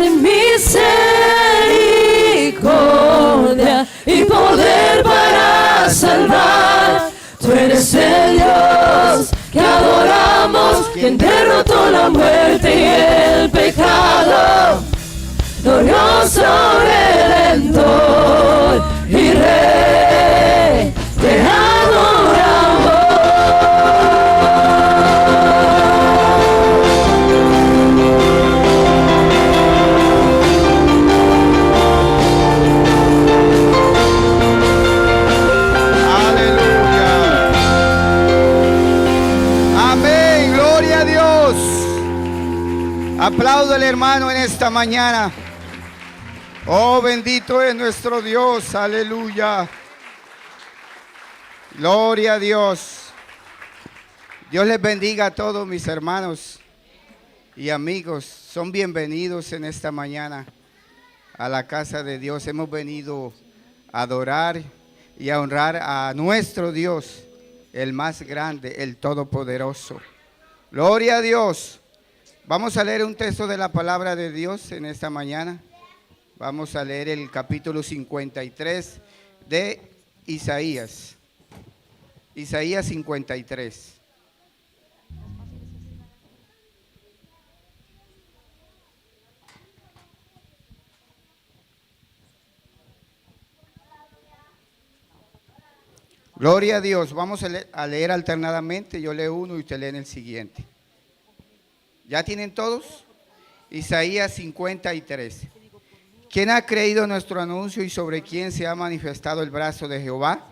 de misericordia y poder para salvar. Tú eres el Dios que adoramos, quien derrotó la muerte y el pecado. Glorioso Redentor y Rey, te adoramos. Apláudale, hermano, en esta mañana. Oh, bendito es nuestro Dios, aleluya. Gloria a Dios. Dios les bendiga a todos mis hermanos y amigos. Son bienvenidos en esta mañana a la casa de Dios. Hemos venido a adorar y a honrar a nuestro Dios, el más grande, el todopoderoso. Gloria a Dios. Vamos a leer un texto de la palabra de Dios en esta mañana. Vamos a leer el capítulo 53 de Isaías. Isaías 53. Gloria a Dios. Vamos a leer alternadamente. Yo leo uno y usted lee en el siguiente. ¿Ya tienen todos? Isaías 53. ¿Quién ha creído nuestro anuncio y sobre quién se ha manifestado el brazo de Jehová?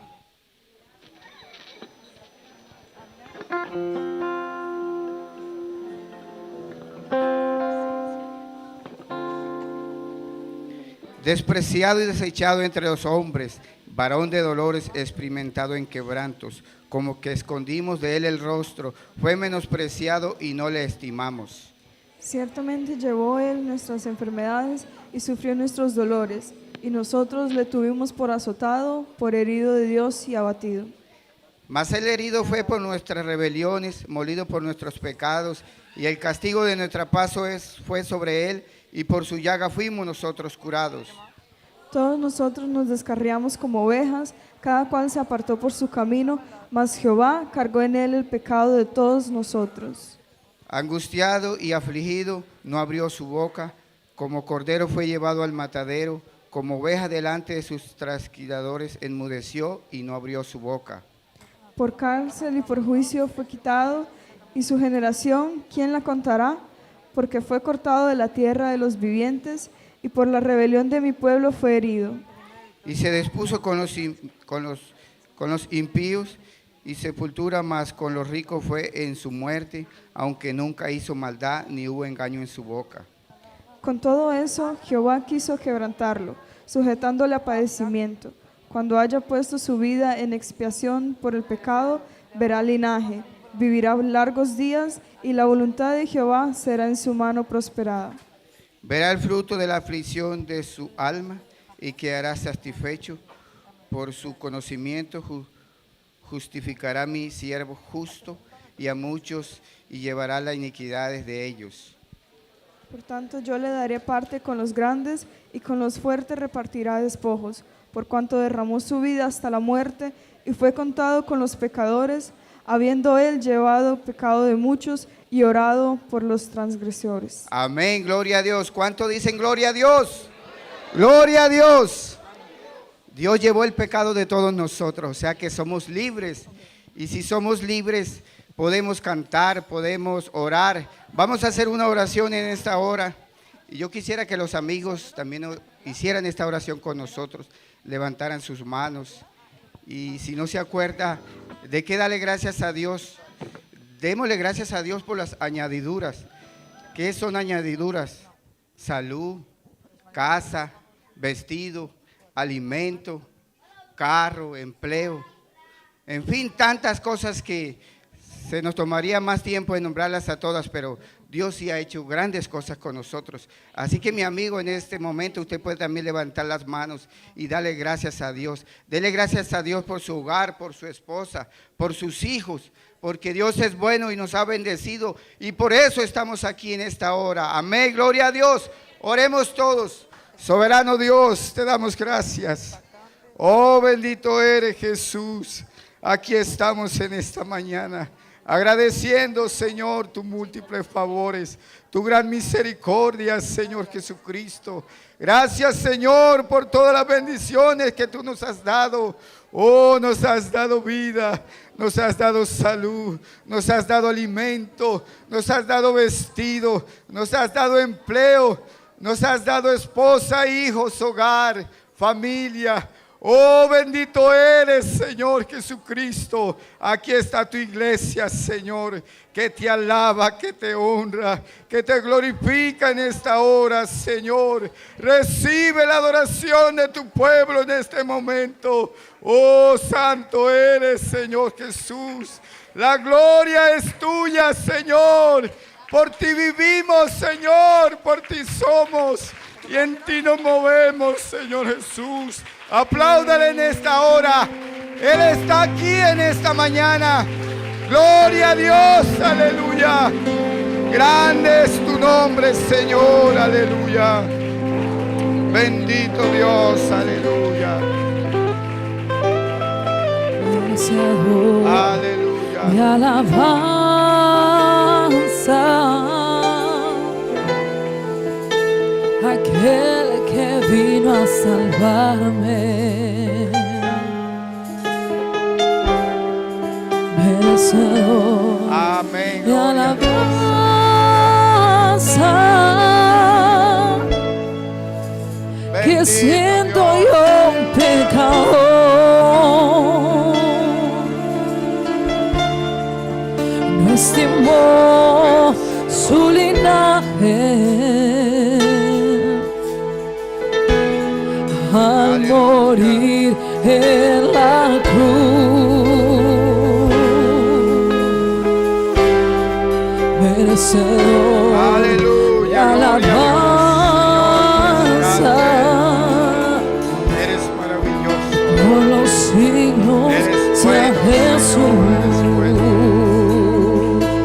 Despreciado y desechado entre los hombres, varón de dolores, experimentado en quebrantos, como que escondimos de él el rostro, fue menospreciado y no le estimamos. Ciertamente llevó él nuestras enfermedades y sufrió nuestros dolores, y nosotros le tuvimos por azotado, por herido de Dios y abatido. Mas el herido fue por nuestras rebeliones, molido por nuestros pecados, y el castigo de nuestra paz fue sobre él, y por su llaga fuimos nosotros curados. Todos nosotros nos descarriamos como ovejas, cada cual se apartó por su camino, mas Jehová cargó en él el pecado de todos nosotros. Angustiado y afligido, no abrió su boca, como cordero fue llevado al matadero, como oveja delante de sus trasquiladores, enmudeció y no abrió su boca. Por cárcel y por juicio fue quitado, y su generación, ¿quién la contará? Porque fue cortado de la tierra de los vivientes, y por la rebelión de mi pueblo fue herido. Y se dispuso con los impíos, y sepultura más con los ricos fue en su muerte, aunque nunca hizo maldad ni hubo engaño en su boca. Con todo eso, Jehová quiso quebrantarlo, sujetándole a padecimiento. Cuando haya puesto su vida en expiación por el pecado, verá linaje, vivirá largos días, y la voluntad de Jehová será en su mano prosperada. Verá el fruto de la aflicción de su alma y quedará satisfecho. Por su conocimiento justificará a mi siervo justo y a muchos, y llevará las iniquidades de ellos. Por tanto, yo le daré parte con los grandes, y con los fuertes repartirá despojos, por cuanto derramó su vida hasta la muerte, y fue contado con los pecadores, habiendo él llevado pecado de muchos y orado por los transgresores. Amén, gloria a Dios. ¿Cuánto dicen gloria a Dios? Gloria a Dios. Dios llevó el pecado de todos nosotros, o sea que somos libres. Y si somos libres, podemos cantar, podemos orar. Vamos a hacer una oración en esta hora. Y yo quisiera que los amigos también hicieran esta oración con nosotros, levantaran sus manos. Y si no se acuerda, ¿de qué darle gracias a Dios? Démosle gracias a Dios por las añadiduras. ¿Qué son añadiduras? Salud, casa, vestido, alimento, carro, empleo. En fin, tantas cosas que Se nos tomaría más tiempo en nombrarlas a todas, pero Dios sí ha hecho grandes cosas con nosotros. Así que mi amigo, en este momento usted puede también levantar las manos y darle gracias a Dios. Dele gracias a Dios por su hogar, por su esposa, por sus hijos, porque Dios es bueno y nos ha bendecido. Y por eso estamos aquí en esta hora. Amén, gloria a Dios. Oremos todos. Soberano Dios, te damos gracias. Oh, bendito eres, Jesús. Aquí estamos en esta mañana, agradeciendo, Señor, tus múltiples favores, tu gran misericordia, Señor Jesucristo. Gracias, Señor, por todas las bendiciones que tú nos has dado. Oh, nos has dado vida, nos has dado salud, nos has dado alimento, nos has dado vestido, nos has dado empleo, nos has dado esposa, hijos, hogar, familia. Oh, bendito eres, Señor Jesucristo. Aquí está tu iglesia, Señor, que te alaba, que te honra, que te glorifica en esta hora, Señor. Recibe la adoración de tu pueblo en este momento. Oh, santo eres, Señor Jesús. La gloria es tuya, Señor. Por ti vivimos, Señor, por ti somos y en ti nos movemos, Señor Jesús. Apláudale en esta hora. Él está aquí en esta mañana. Gloria a Dios, aleluya. Grande es tu nombre, Señor, aleluya. Bendito Dios, aleluya. Aleluya. Mi alabanza, aquel que vino a salvarme, merecedor. Amén. Mi Gloria a Dios. alabanza, que Bendito siendo Dios. yo un pecador, no estimó su linaje al morir en la cruz. Merecedor. Aleluya. Alabanza Eres maravilloso. por los siglos Eres sea bueno, Señor, eres Jesús.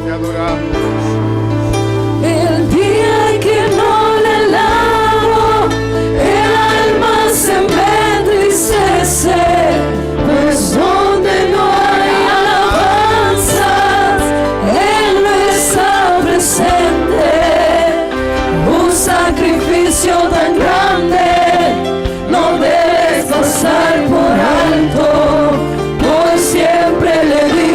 Te adoramos. El día que no le lavo, el alma se me entristece, pues donde no hay alabanzas, Él no está presente. Un sacrificio tan grande no debes pasar por alto, por siempre le digo.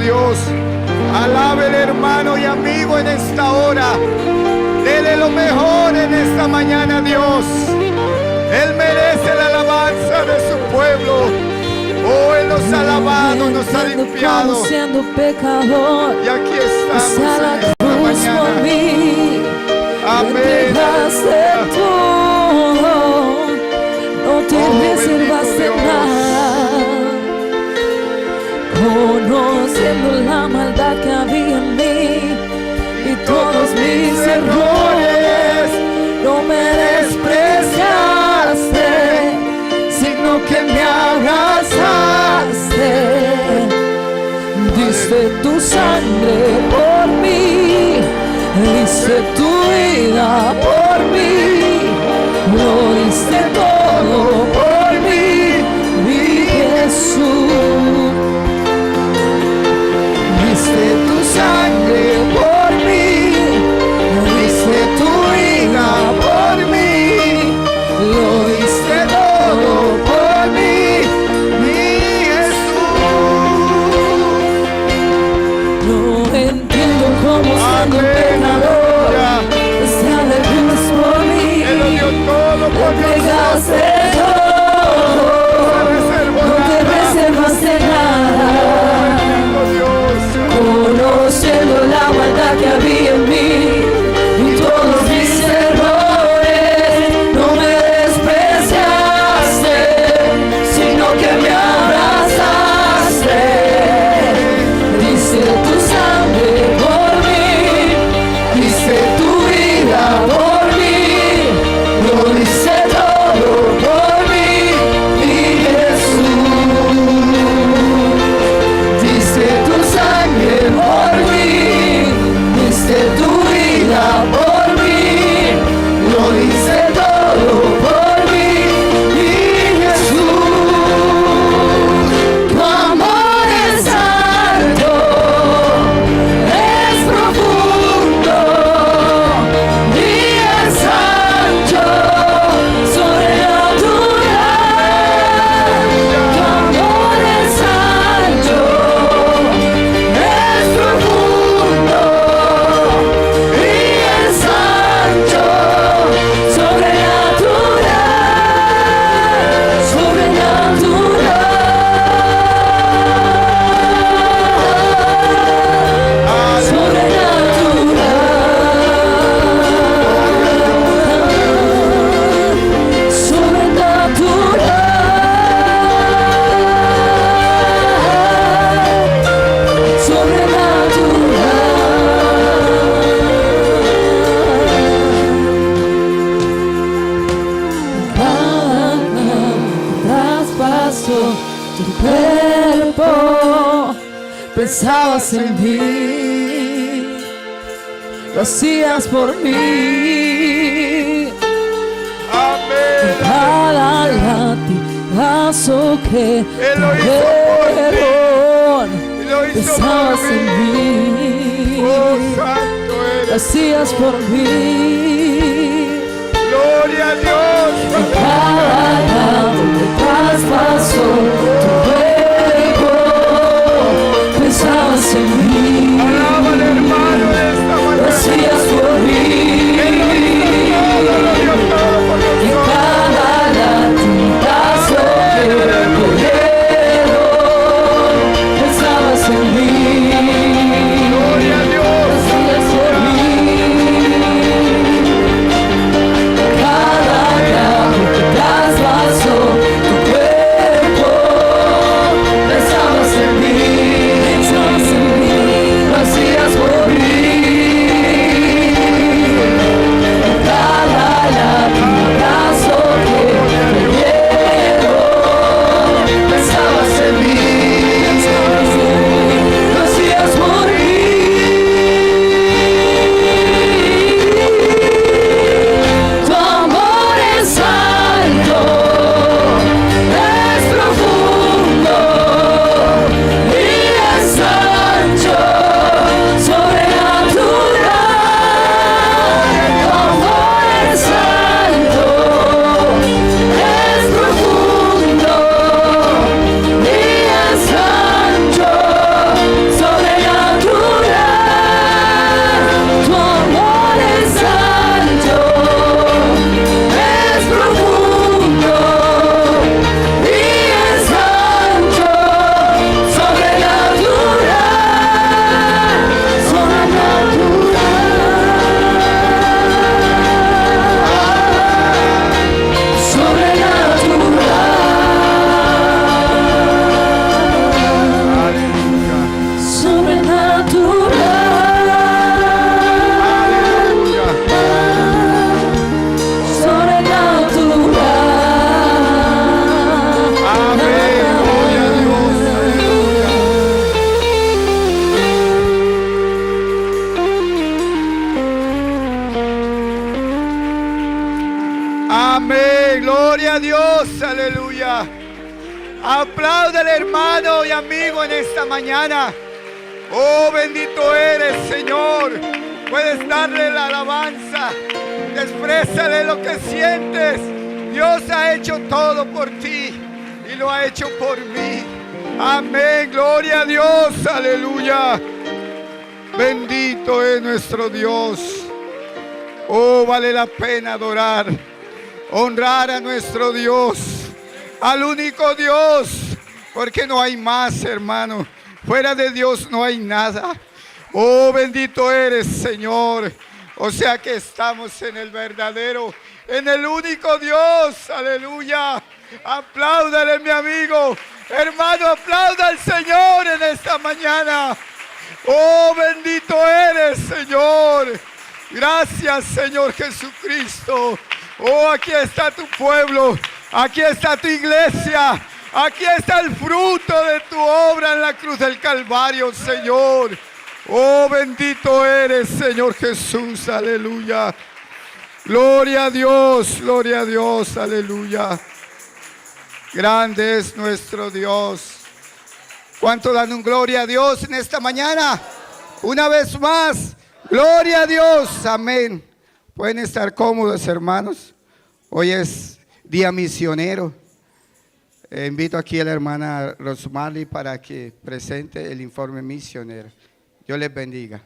Dios. Alábele, hermano y amigo, en esta hora. Dele lo mejor en esta mañana, Dios. Él merece la alabanza de su pueblo. Oh, Él nos ha lavado, nos ha limpiado. Siendo pecador, Y aquí estamos a la en esta cruz por mañana. mí. Amén. Entregaste todo, no te Oh, reservaste bendito Dios. nada. Conociendo la maldad que había en mí y todos mis errores, no me despreciaste, sino que me abrazaste. Diste tu sangre por mí, diste tu vida por mí, lo diste todo por mí, mi Jesús. Diste tu sangre por mí, diste tu vida por mí, lo diste todo por mí, mi Jesús. No entiendo cómo siendo pecador, desde la cruz por mí, Él lo dio todo por entregaste nosotros. todo, no te reservaste nada. Conociendo la maldad que había en mí y todos mis errores, no me despreciaste, sino que me abrazaste. Diste tu sangre por mí, diste tu vida por mí, lo diste todo por mí, mi Jesús. Diste tu sangre por mí, diste tu vida por mí, lo diste todo por mí, mi Jesús. Tu amor es alto, es profundo y es ancho, sobrenatural. Tu amor es ancho, es profundo y es ancho, sobrenatural, traspasó tu cuerpo, pensabas en mí, lo hacías por mí. Amén. Cada latigazo que Él lo hizo por ti. dieron, Y lo hizo pensabas por en mí. mí, Oh, santo lo eres. hacías por mí. Gloria a Dios. Cada lado que traspasó tu cuerpo, pensabas en mí, Alábale, hermano, de esta lo mañana. hacías por mí. Él lo dio todo por Y nosotros. cada latigazo que dieron, pensabas en mí, Gloria a lo Dios. hacías por mí. Amén. Gloria a Dios. Aleluya. Apláudale, hermano y amigo, en esta mañana. Oh, bendito eres, Señor. Puedes darle la alabanza. Exprésale lo que sientes. Dios ha hecho todo por ti y lo ha hecho por mí. Amén. Gloria a Dios. Aleluya. Bendito es nuestro Dios. Oh, vale la pena adorar, honrar a nuestro Dios, al único Dios, porque no hay más, hermano. Fuera de Dios no hay nada. Oh, bendito eres, Señor. O sea que estamos en el verdadero, en el único Dios. Aleluya. Apláudale, mi amigo. Hermano, aplauda al Señor en esta mañana. Oh, bendito eres, Señor. Gracias, Señor Jesucristo. Oh, aquí está tu pueblo. Aquí está tu iglesia. Aquí está el fruto de tu obra en la cruz del Calvario, Señor. Oh, bendito eres, Señor Jesús. Aleluya. Gloria a Dios, gloria a Dios. Aleluya. Grande es nuestro Dios. ¿Cuánto dan un gloria a Dios en esta mañana? Una vez más, gloria a Dios. Amén. Pueden estar cómodos, hermanos. Hoy es día misionero. Invito aquí a la hermana Rosmary para que presente el informe misionero. Dios les bendiga.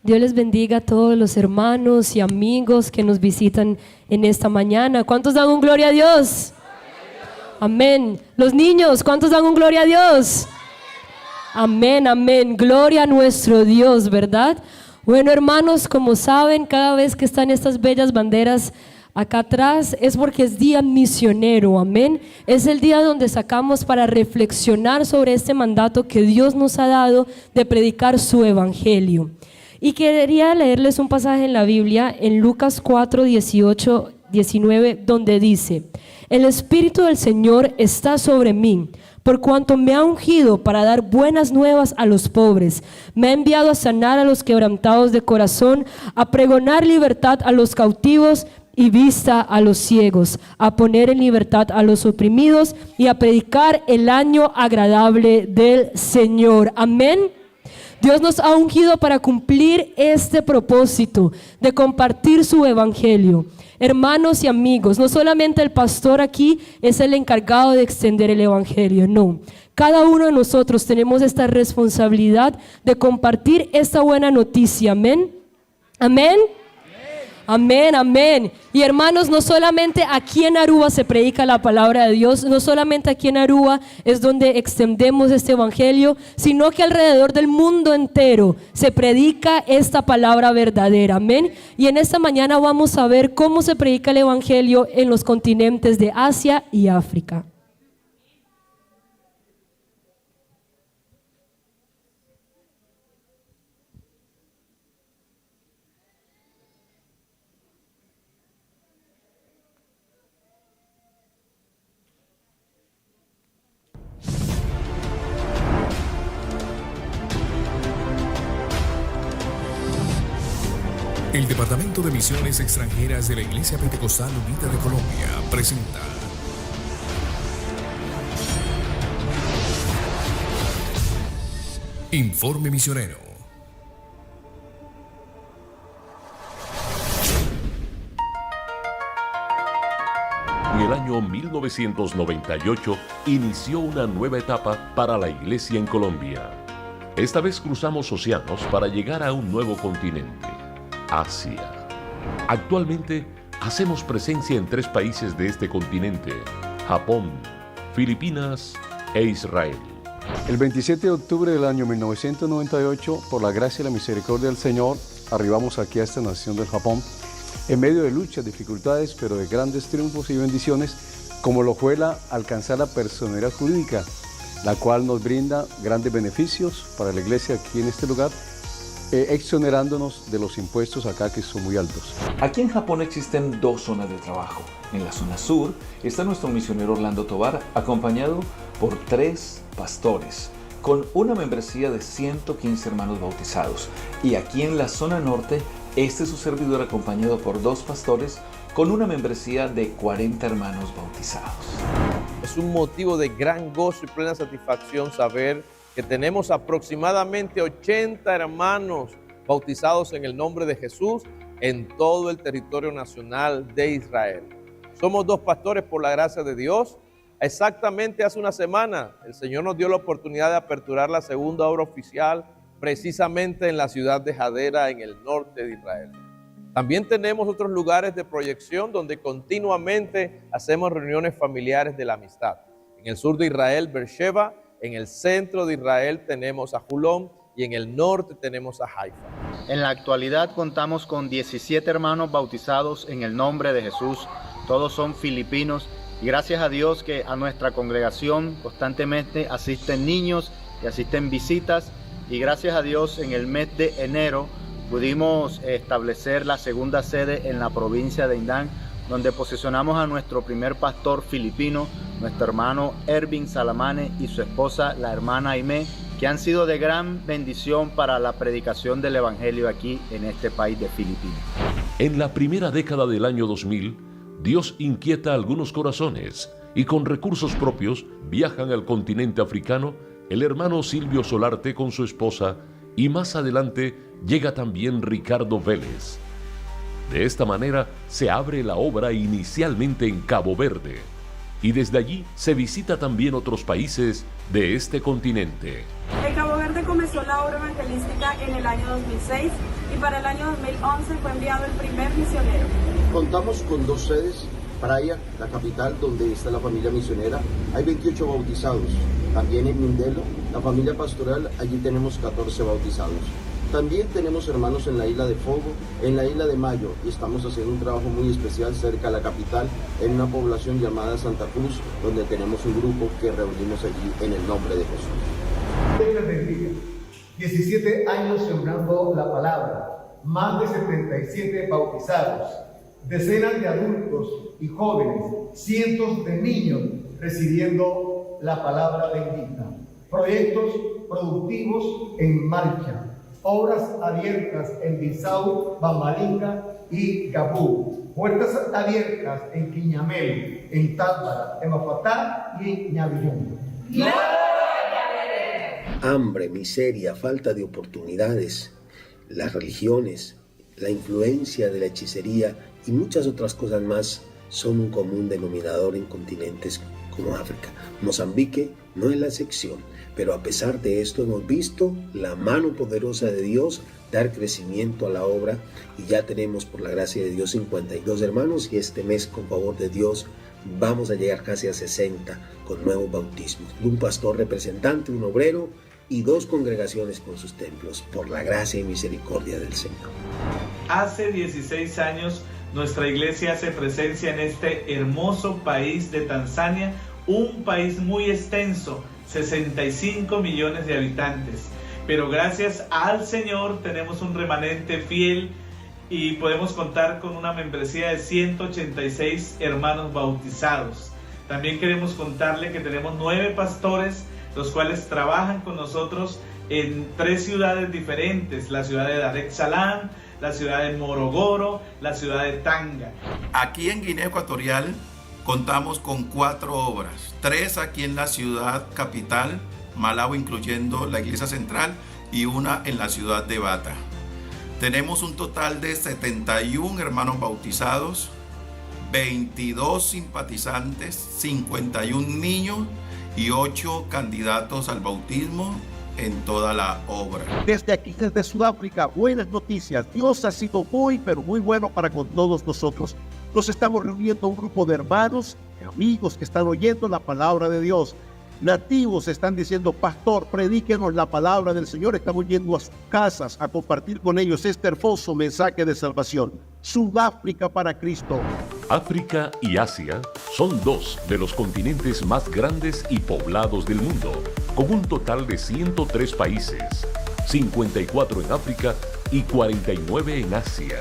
Dios les bendiga a todos los hermanos y amigos que nos visitan en esta mañana. ¿Cuántos dan un gloria a Dios? Amén. Los niños, ¿cuántos dan un gloria a Dios? Amén, amén. Gloria a nuestro Dios, ¿verdad? Bueno, hermanos, como saben, cada vez que están estas bellas banderas acá atrás es porque es día misionero, amén. Es el día donde sacamos para reflexionar sobre este mandato que Dios nos ha dado de predicar su evangelio. Y quería leerles un pasaje en la Biblia, en Lucas 4, 18, 19, donde dice: el Espíritu del Señor está sobre mí, por cuanto me ha ungido para dar buenas nuevas a los pobres. Me ha enviado a sanar a los quebrantados de corazón, a pregonar libertad a los cautivos y vista a los ciegos, a poner en libertad a los oprimidos y a predicar el año agradable del Señor. Amén. Dios nos ha ungido para cumplir este propósito de compartir su evangelio. Hermanos y amigos, no solamente el pastor aquí es el encargado de extender el evangelio, no. Cada uno de nosotros tenemos esta responsabilidad de compartir esta buena noticia. Amén. Amén. Amén, amén. Y hermanos, no solamente aquí en Aruba se predica la palabra de Dios, no solamente aquí en Aruba es donde extendemos este evangelio, sino que alrededor del mundo entero se predica esta palabra verdadera, amén. Y en esta mañana vamos a ver cómo se predica el evangelio en los continentes de Asia y África. El Departamento de Misiones Extranjeras de la Iglesia Pentecostal Unida de Colombia presenta Informe Misionero. En el año 1998 inició una nueva etapa para la Iglesia en Colombia. Esta vez cruzamos océanos para llegar a un nuevo continente: Asia. Actualmente hacemos presencia en 3 países de este continente: Japón, Filipinas e Israel. El 27 de octubre del año 1998, por la gracia y la misericordia del Señor, arribamos aquí a esta nación del Japón, en medio de luchas, dificultades, pero de grandes triunfos y bendiciones, como lo fue alcanzar la personería jurídica, la cual nos brinda grandes beneficios para la iglesia aquí en este lugar, exonerándonos de los impuestos acá que son muy altos. Aquí en Japón existen 2 zonas de trabajo. En la zona sur está nuestro misionero Orlando Tobar, acompañado por 3 pastores. con una membresía de 115 hermanos bautizados. Y aquí en la zona norte, este es su servidor acompañado por 2 pastores con una membresía de 40 hermanos bautizados. Es un motivo de gran gozo y plena satisfacción saber que tenemos aproximadamente 80 hermanos bautizados en el nombre de Jesús en todo el territorio nacional de Israel. Somos 2 pastores por la gracia de Dios. Exactamente hace una semana el Señor nos dio la oportunidad de aperturar la segunda obra oficial precisamente en la ciudad de Hadera, en el norte de Israel. También tenemos otros lugares de proyección donde continuamente hacemos reuniones familiares de la amistad. En el sur de Israel, Beersheba, en el centro de Israel tenemos a Julón y en el norte tenemos a Haifa. En la actualidad contamos con 17 hermanos bautizados en el nombre de Jesús. Todos son filipinos. Y gracias a Dios que a nuestra congregación constantemente asisten niños y asisten visitas. Y gracias a Dios en el mes de enero pudimos establecer la segunda sede en la provincia de Indán, donde posesionamos a nuestro primer pastor filipino, nuestro hermano Ervin Salamane y su esposa, la hermana Aimé, que han sido de gran bendición para la predicación del evangelio aquí en este país de Filipinas. En la primera década del año 2000, Dios inquieta algunos corazones y con recursos propios viajan al continente africano el hermano Silvio Solarte con su esposa y más adelante llega también Ricardo Vélez. De esta manera se abre la obra inicialmente en Cabo Verde y desde allí se visita también otros países de este continente. En Cabo Verde comenzó la obra evangelística en el año 2006 y para el año 2011 fue enviado el primer misionero. Contamos con 2 sedes, Praia, la capital donde está la familia misionera, hay 28 bautizados. También en Mindelo, la familia pastoral, allí tenemos 14 bautizados. También tenemos hermanos en la isla de Fogo, en la isla de Mayo, y estamos haciendo un trabajo muy especial cerca de la capital, en una población llamada Santa Cruz, donde tenemos un grupo que reunimos allí en el nombre de Jesús. Dios les bendiga. 17 años sembrando la palabra, más de 77 bautizados, decenas de adultos y jóvenes, cientos de niños recibiendo la palabra bendita, proyectos productivos en marcha, obras abiertas en Bissau, Bambalinga y Gabú, puertas abiertas en Quiñamel, en Tábara, en Mafatá y en Ñavillón. Hambre, miseria, falta de oportunidades, las religiones, la influencia de la hechicería y muchas otras cosas más son un común denominador en continentes como África. Mozambique no es la excepción, pero a pesar de esto hemos visto la mano poderosa de Dios dar crecimiento a la obra y ya tenemos por la gracia de Dios 52 hermanos y este mes con favor de Dios vamos a llegar casi a 60 con nuevos bautismos. Un pastor representante, un obrero y 2 congregaciones con sus templos, por la gracia y misericordia del Señor. Hace 16 años nuestra iglesia hace presencia en este hermoso país de Tanzania, un país muy extenso, 65 millones de habitantes. Pero gracias al Señor tenemos un remanente fiel y podemos contar con una membresía de 186 hermanos bautizados. También queremos contarle que tenemos 9 pastores, los cuales trabajan con nosotros en 3 ciudades diferentes, la ciudad de Dar es Salaam, la ciudad de Morogoro, la ciudad de Tanga. Aquí en Guinea Ecuatorial contamos con 4 obras, 3 aquí en la ciudad capital, Malabo, incluyendo la iglesia central, y una en la ciudad de Bata. Tenemos un total de 71 hermanos bautizados, 22 simpatizantes, 51 niños y 8 candidatos al bautismo en toda la obra. Desde aquí, desde Sudáfrica, buenas noticias. Dios ha sido muy, pero muy bueno para con todos nosotros. Nos estamos reuniendo un grupo de hermanos, amigos que están oyendo la palabra de Dios. Nativos están diciendo, pastor, predíquenos la palabra del Señor. Estamos yendo a sus casas a compartir con ellos este hermoso mensaje de salvación. Sudáfrica para Cristo. África y Asia son 2 de los continentes más grandes y poblados del mundo, con un total de 103 países, 54 en África y 49 en Asia.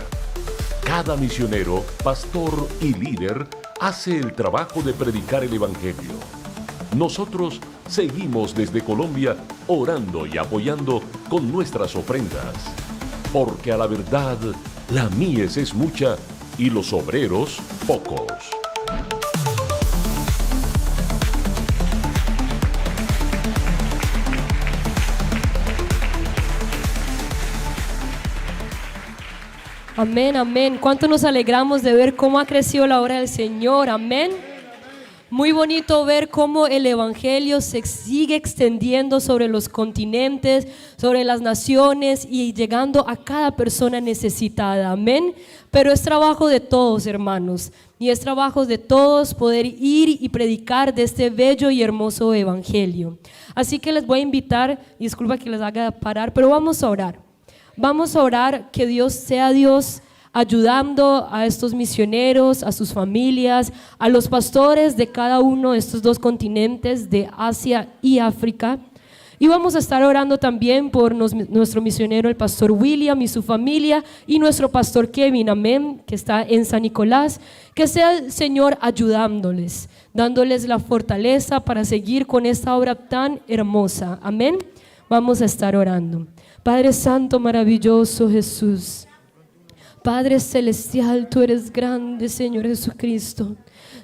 Cada misionero, pastor y líder hace el trabajo de predicar el Evangelio. Nosotros seguimos desde Colombia orando y apoyando con nuestras ofrendas. Porque a la verdad, la mies es mucha y los obreros pocos. Amén, amén. ¿Cuánto nos alegramos de ver cómo ha crecido la obra del Señor? Amén. Muy bonito ver cómo el Evangelio se sigue extendiendo sobre los continentes, sobre las naciones y llegando a cada persona necesitada. Amén. Pero es trabajo de todos, hermanos, y es trabajo de todos poder ir y predicar de este bello y hermoso Evangelio. Así que les voy a invitar, disculpa que les haga parar, pero vamos a orar. Vamos a orar que Dios sea Dios ayudando a estos misioneros, a sus familias, a los pastores de cada uno de estos dos continentes de Asia y África. Y vamos a estar orando también por nuestro misionero, el pastor William y su familia, y nuestro pastor Kevin, amén, que está en San Nicolás. Que sea el Señor ayudándoles, dándoles la fortaleza para seguir con esta obra tan hermosa, amén. Vamos a estar orando. Padre Santo, maravilloso Jesús, Padre Celestial, tú eres grande, Señor Jesucristo.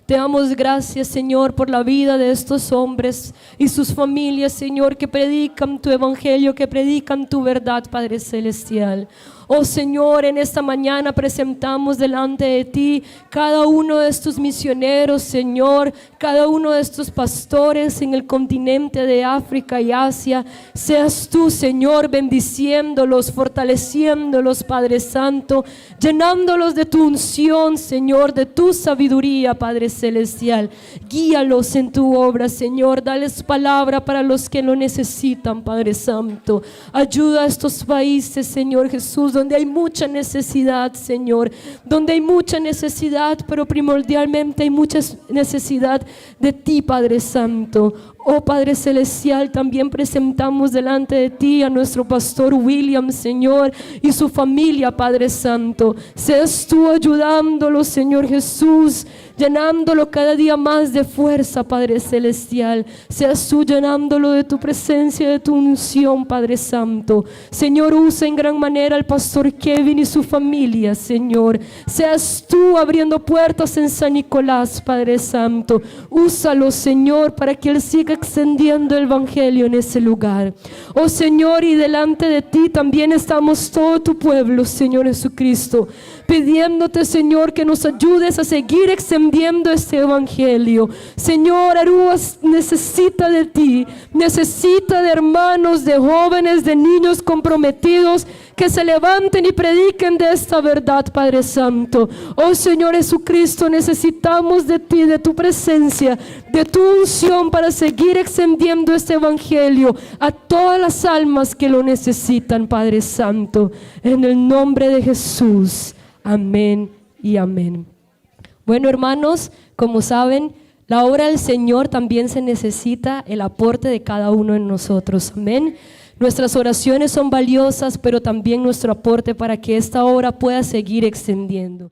Te damos gracias, Señor, por la vida de estos hombres y sus familias, Señor, que predican tu evangelio, que predican tu verdad, Padre Celestial. Oh Señor, en esta mañana presentamos delante de ti cada uno de estos misioneros, Señor, cada uno de estos pastores en el continente de África y Asia. Seas tú, Señor, bendiciéndolos, fortaleciéndolos, Padre Santo, llenándolos de tu unción, Señor, de tu sabiduría, Padre Celestial. Guíalos en tu obra, Señor, dales palabra para los que lo necesitan, Padre Santo. Ayuda a estos países, Señor Jesús, donde hay mucha necesidad, Señor, donde hay mucha necesidad, pero primordialmente hay mucha necesidad de ti, Padre Santo. Oh Padre Celestial, también presentamos delante de ti a nuestro pastor William, Señor, y su familia, Padre Santo. Seas tú ayudándolo, Señor Jesús, llenándolo cada día más de fuerza, Padre Celestial. Seas tú llenándolo de tu presencia, de tu unción, Padre Santo. Señor, usa en gran manera al pastor Kevin y su familia, Señor. Seas tú abriendo puertas en San Nicolás, Padre Santo. Úsalo, Señor, para que él siga extendiendo el evangelio en ese lugar. Oh Señor, y delante de ti también estamos todo tu pueblo, Señor Jesucristo, pidiéndote, Señor, que nos ayudes a seguir extendiendo este evangelio. Señor, Aruba necesita de ti, necesita de hermanos, de jóvenes, de niños comprometidos que se levanten y prediquen de esta verdad, Padre Santo. Oh Señor Jesucristo, necesitamos de ti, de tu presencia, de tu unción para seguir extendiendo este evangelio a todas las almas que lo necesitan, Padre Santo. En el nombre de Jesús. Amén y amén. Bueno, hermanos, como saben, la obra del Señor también se necesita el aporte de cada uno de nosotros. Amén. Nuestras oraciones son valiosas, pero también nuestro aporte para que esta obra pueda seguir extendiendo.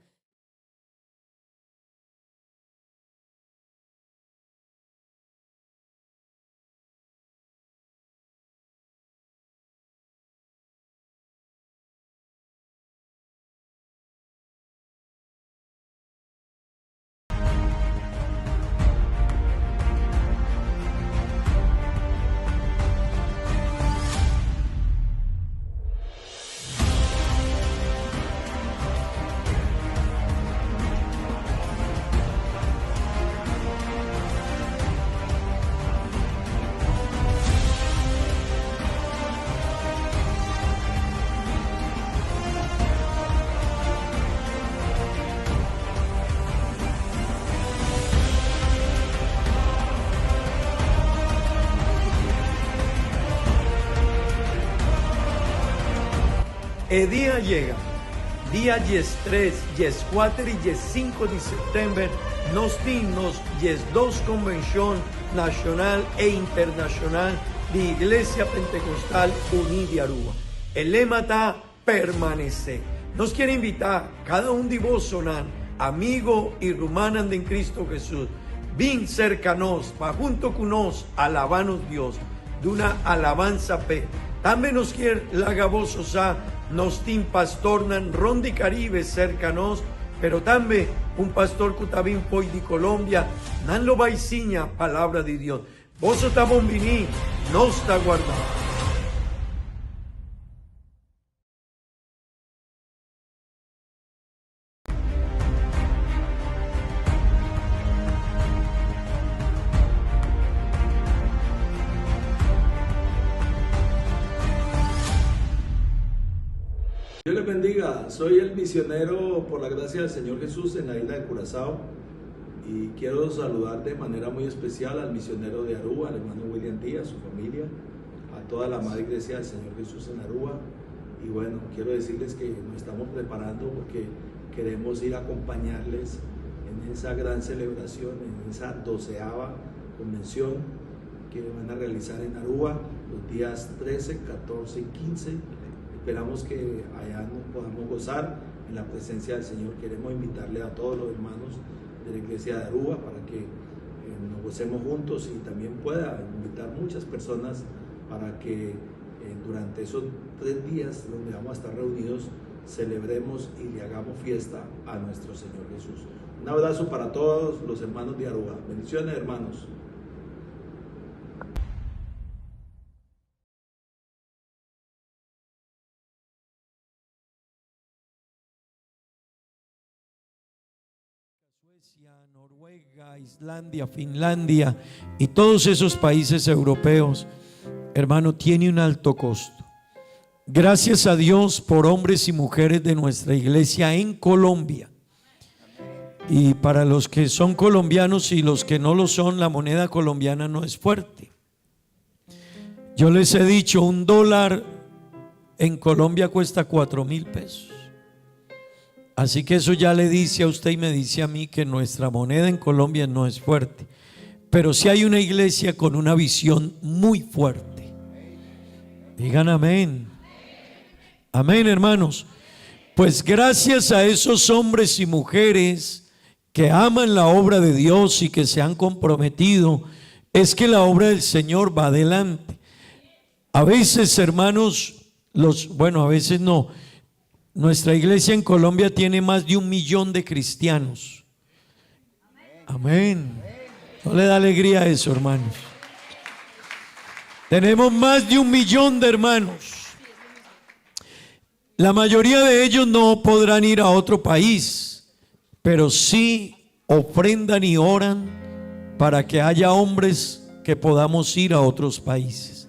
El día llega, dia 3, 4 y 5 de septiembre, nos dimos 2 Convención Nacional e Internacional de Iglesia Pentecostal Unida de Aruba. El lema está permanecer. Nos quiere invitar, cada uno de vos sonan, amigo y hermanos en Cristo Jesús, ven cercanos, para junto con nos alabarnos Dios. d'una alabanza pe. También nos quiere la gabososa, nos tin pastornan rondi Caribe cercanos, pero también un pastor cutabín poi di Colombia, nan lo vaiciña palabra de Dios. Vos está bombini, no está guardado. Dios les bendiga, soy el misionero por la gracia del Señor Jesús en la isla de Curazao y quiero saludar de manera muy especial al misionero de Aruba, al hermano William Díaz, su familia, a toda la amada iglesia del Señor Jesús en Aruba. Y bueno, quiero decirles que nos estamos preparando porque queremos ir a acompañarles en esa gran celebración, en esa 12ª convención que van a realizar en Aruba los días 13, 14 y 15. Esperamos que allá nos podamos gozar en la presencia del Señor. Queremos invitarle a todos los hermanos de la iglesia de Aruba para que nos gocemos juntos y también pueda invitar muchas personas para que durante esos 3 días donde vamos a estar reunidos celebremos y le hagamos fiesta a nuestro Señor Jesús. Un abrazo para todos los hermanos de Aruba. Bendiciones, hermanos. Noruega, Islandia, Finlandia y todos esos países europeos, hermano, tiene un alto costo. Gracias a Dios por hombres y mujeres de nuestra iglesia en Colombia. Y para los que son colombianos y los que no lo son, la moneda colombiana no es fuerte. Yo les he dicho, $1 en Colombia cuesta 4.000 pesos. Así que eso ya le dice a usted y me dice a mí que nuestra moneda en Colombia no es fuerte. Pero sí hay una iglesia con una visión muy fuerte. Digan amén. Amén, hermanos. Pues gracias a esos hombres y mujeres que aman la obra de Dios y que se han comprometido, es que la obra del Señor va adelante. A veces, hermanos, a veces no. Nuestra iglesia en Colombia tiene más de 1 millón de cristianos. Amén. ¿No le da alegría eso, hermanos? Tenemos más de 1 millón de hermanos. La mayoría de ellos no podrán ir a otro país, pero sí ofrendan y oran para que haya hombres que podamos ir a otros países.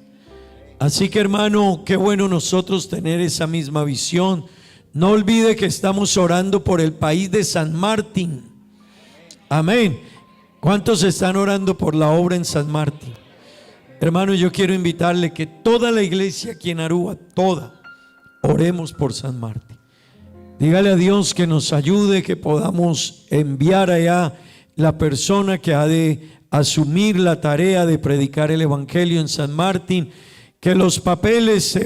Así que, hermano, qué bueno nosotros tener esa misma visión. No olvide que estamos orando por el país de San Martín. Amén. ¿Cuántos están orando por la obra en San Martín? Hermano, yo quiero invitarle que toda la iglesia aquí en Aruba, toda, oremos por San Martín. Dígale a Dios que nos ayude, que podamos enviar allá la persona que ha de asumir la tarea de predicar el evangelio en San Martín, que los papeles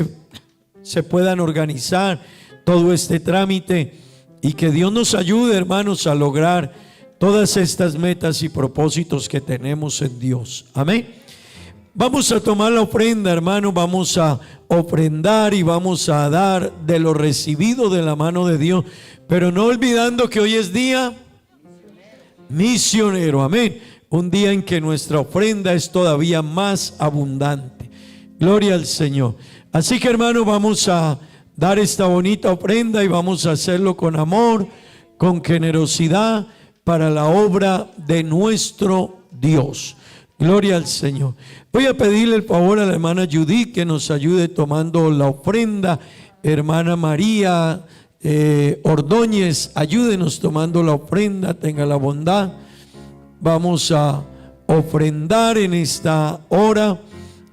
se puedan organizar, todo este trámite, y que Dios nos ayude, hermanos, a lograr todas estas metas y propósitos que tenemos en Dios. Amén. Vamos a tomar la ofrenda, hermano, vamos a ofrendar y vamos a dar de lo recibido de la mano de Dios, pero no olvidando que hoy es día misionero. Amén. Un día en que nuestra ofrenda es todavía más abundante. Gloria al Señor. Así que, hermano, vamos a dar esta bonita ofrenda y vamos a hacerlo con amor, con generosidad para la obra de nuestro Dios. Gloria al Señor. Voy a pedirle el favor a la hermana Judith que nos ayude tomando la ofrenda. Hermana María Ordóñez, ayúdenos tomando la ofrenda, tenga la bondad. Vamos a ofrendar en esta hora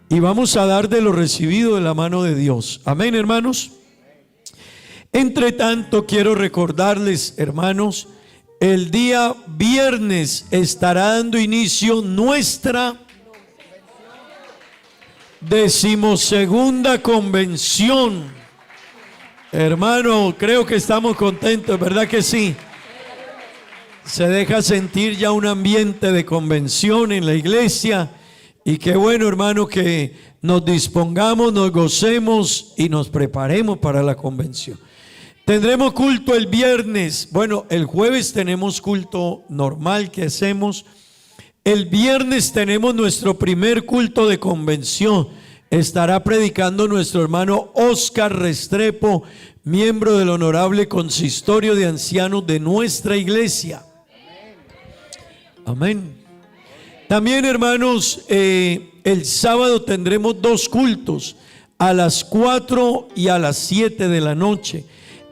y vamos a dar de lo recibido de la mano de Dios. Amén, hermanos. Entre tanto, quiero recordarles, hermanos, el día viernes estará dando inicio nuestra 12ª convención. Hermano, creo que estamos contentos, ¿verdad que sí? Se deja sentir ya un ambiente de convención en la iglesia Y qué bueno, hermano, que nos dispongamos, nos gocemos y nos preparemos para la convención. Tendremos culto el viernes. Bueno, el jueves tenemos culto normal que hacemos. El viernes tenemos nuestro primer culto de convención. Estará predicando nuestro hermano Oscar Restrepo, miembro del honorable consistorio de ancianos de nuestra iglesia. Amén. También, hermanos, el sábado tendremos 2 cultos, a las 4 y a las 7 de la noche.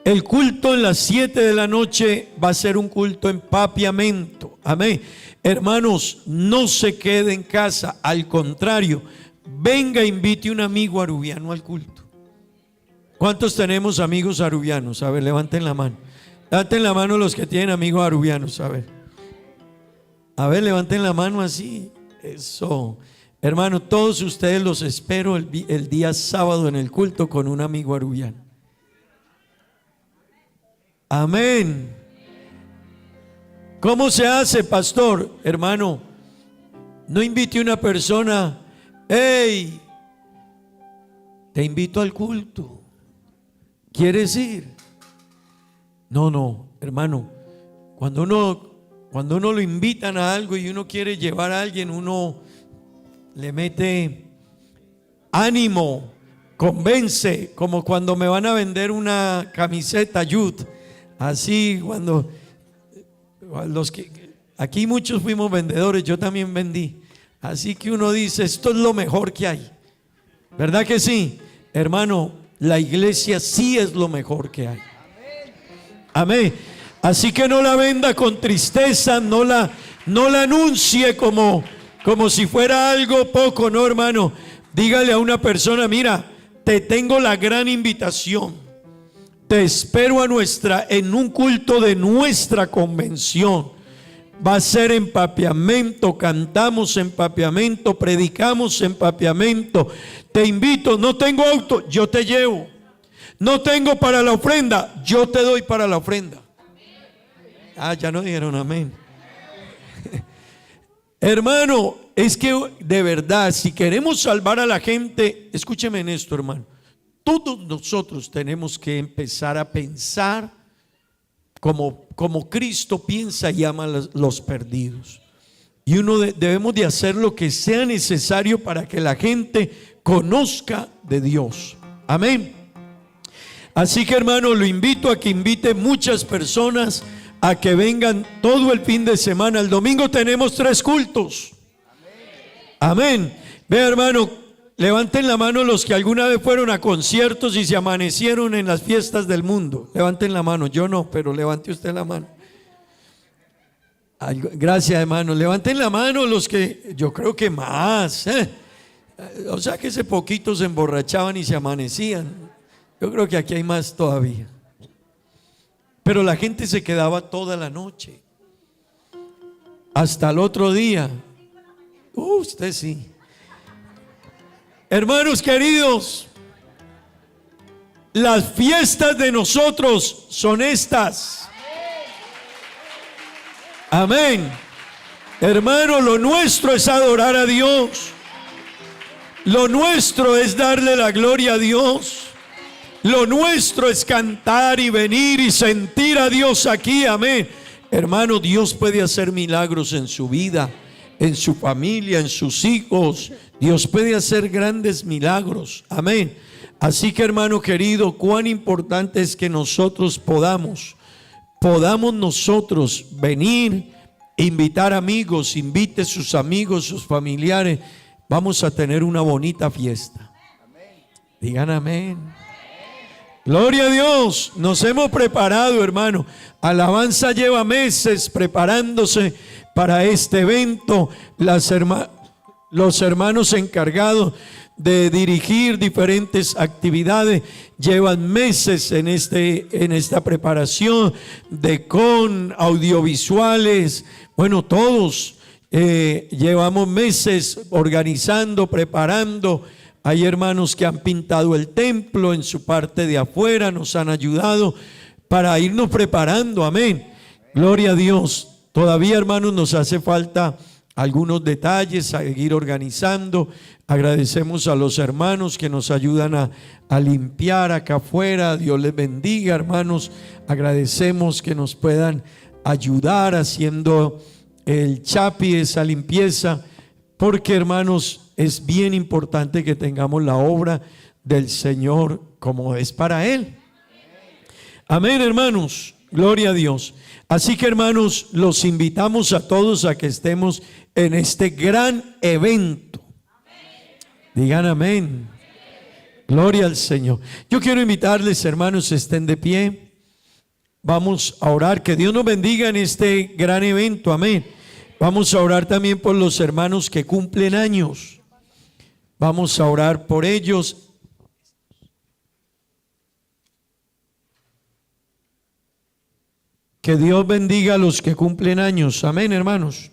El culto en las 7 de la noche va a ser un culto en papiamento. Amén. Hermanos, no se quede en casa, al contrario, venga, invite un amigo arubiano al culto. ¿Cuántos tenemos amigos arubianos? A ver, levanten la mano. Levanten la mano los que tienen amigos arubianos, a ver. A ver, levanten la mano así. Eso. Hermano, todos ustedes los espero el día sábado en el culto con un amigo arubiano. Amén. ¿Cómo se hace, pastor? Hermano, no invite a una persona, hey, te invito al culto, ¿quieres ir? No, hermano, cuando uno lo invitan a algo y uno quiere llevar a alguien, uno le mete ánimo, convence, como cuando me van a vender una camiseta Youth. Así, cuando los que aquí muchos fuimos vendedores, yo también vendí. Así que uno dice, esto es lo mejor que hay. ¿Verdad que sí? Hermano, la iglesia sí es lo mejor que hay. Amén. Así que no la venda con tristeza, no la anuncie como si fuera algo poco, no, hermano. Dígale a una persona, mira, te tengo la gran invitación. Te espero en un culto de nuestra convención. Va a ser en papiamento, cantamos en papiamento, predicamos en papiamento. Te invito, no tengo auto, yo te llevo. No tengo para la ofrenda, yo te doy para la ofrenda. Ya no dijeron amén. Hermano, es que de verdad, si queremos salvar a la gente, escúcheme en esto, hermano. Todos nosotros tenemos que empezar a pensar como Cristo piensa y ama a los perdidos. Y debemos de hacer lo que sea necesario para que la gente conozca de Dios. Amén. Así que, hermano, lo invito a que invite muchas personas a que vengan todo el fin de semana. El domingo tenemos 3 cultos. Amén. Vea, hermano, levanten la mano los que alguna vez fueron a conciertos y se amanecieron en las fiestas del mundo. Levanten la mano, yo no, pero levante usted la mano. Gracias, hermano. Levanten la mano los que, yo creo que más, o sea que ese poquito se emborrachaban y se amanecían. Yo creo que aquí hay más todavía. Pero la gente se quedaba toda la noche, hasta el otro día. Usted sí. Hermanos queridos, las fiestas de nosotros son estas. Amén. Hermano, lo nuestro es adorar a Dios. Lo nuestro es darle la gloria a Dios. Lo nuestro es cantar y venir y sentir a Dios aquí. Amén. Hermano, Dios puede hacer milagros en su vida, en su familia, en sus hijos. Dios puede hacer grandes milagros. Amén. Así que, hermano querido, cuán importante es que nosotros podamos nosotros venir, invitar amigos, invite sus amigos, sus familiares. Vamos a tener una bonita fiesta. Digan amén. Gloria a Dios. Nos hemos preparado, hermano. Alabanza lleva meses preparándose para este evento. Los hermanos encargados de dirigir diferentes actividades llevan meses en esta preparación con audiovisuales. Bueno, todos llevamos meses organizando, preparando. Hay hermanos que han pintado el templo en su parte de afuera, nos han ayudado para irnos preparando. Amén. Gloria a Dios. Todavía, hermanos, nos hace falta algunos detalles, a seguir organizando. Agradecemos a los hermanos que nos ayudan a limpiar acá afuera. Dios les bendiga, hermanos. Agradecemos que nos puedan ayudar haciendo el chapi, esa limpieza, porque, hermanos, es bien importante que tengamos la obra del Señor como es para Él. Amén, hermanos, gloria a Dios. Así que, hermanos, los invitamos a todos a que estemos en este gran evento. Digan amén. Gloria al Señor. Yo quiero invitarles, hermanos, estén de pie. Vamos a orar, que Dios nos bendiga en este gran evento, amén. Vamos a orar también por los hermanos que cumplen años. Vamos a orar por ellos. Que Dios bendiga a los que cumplen años, amén, hermanos.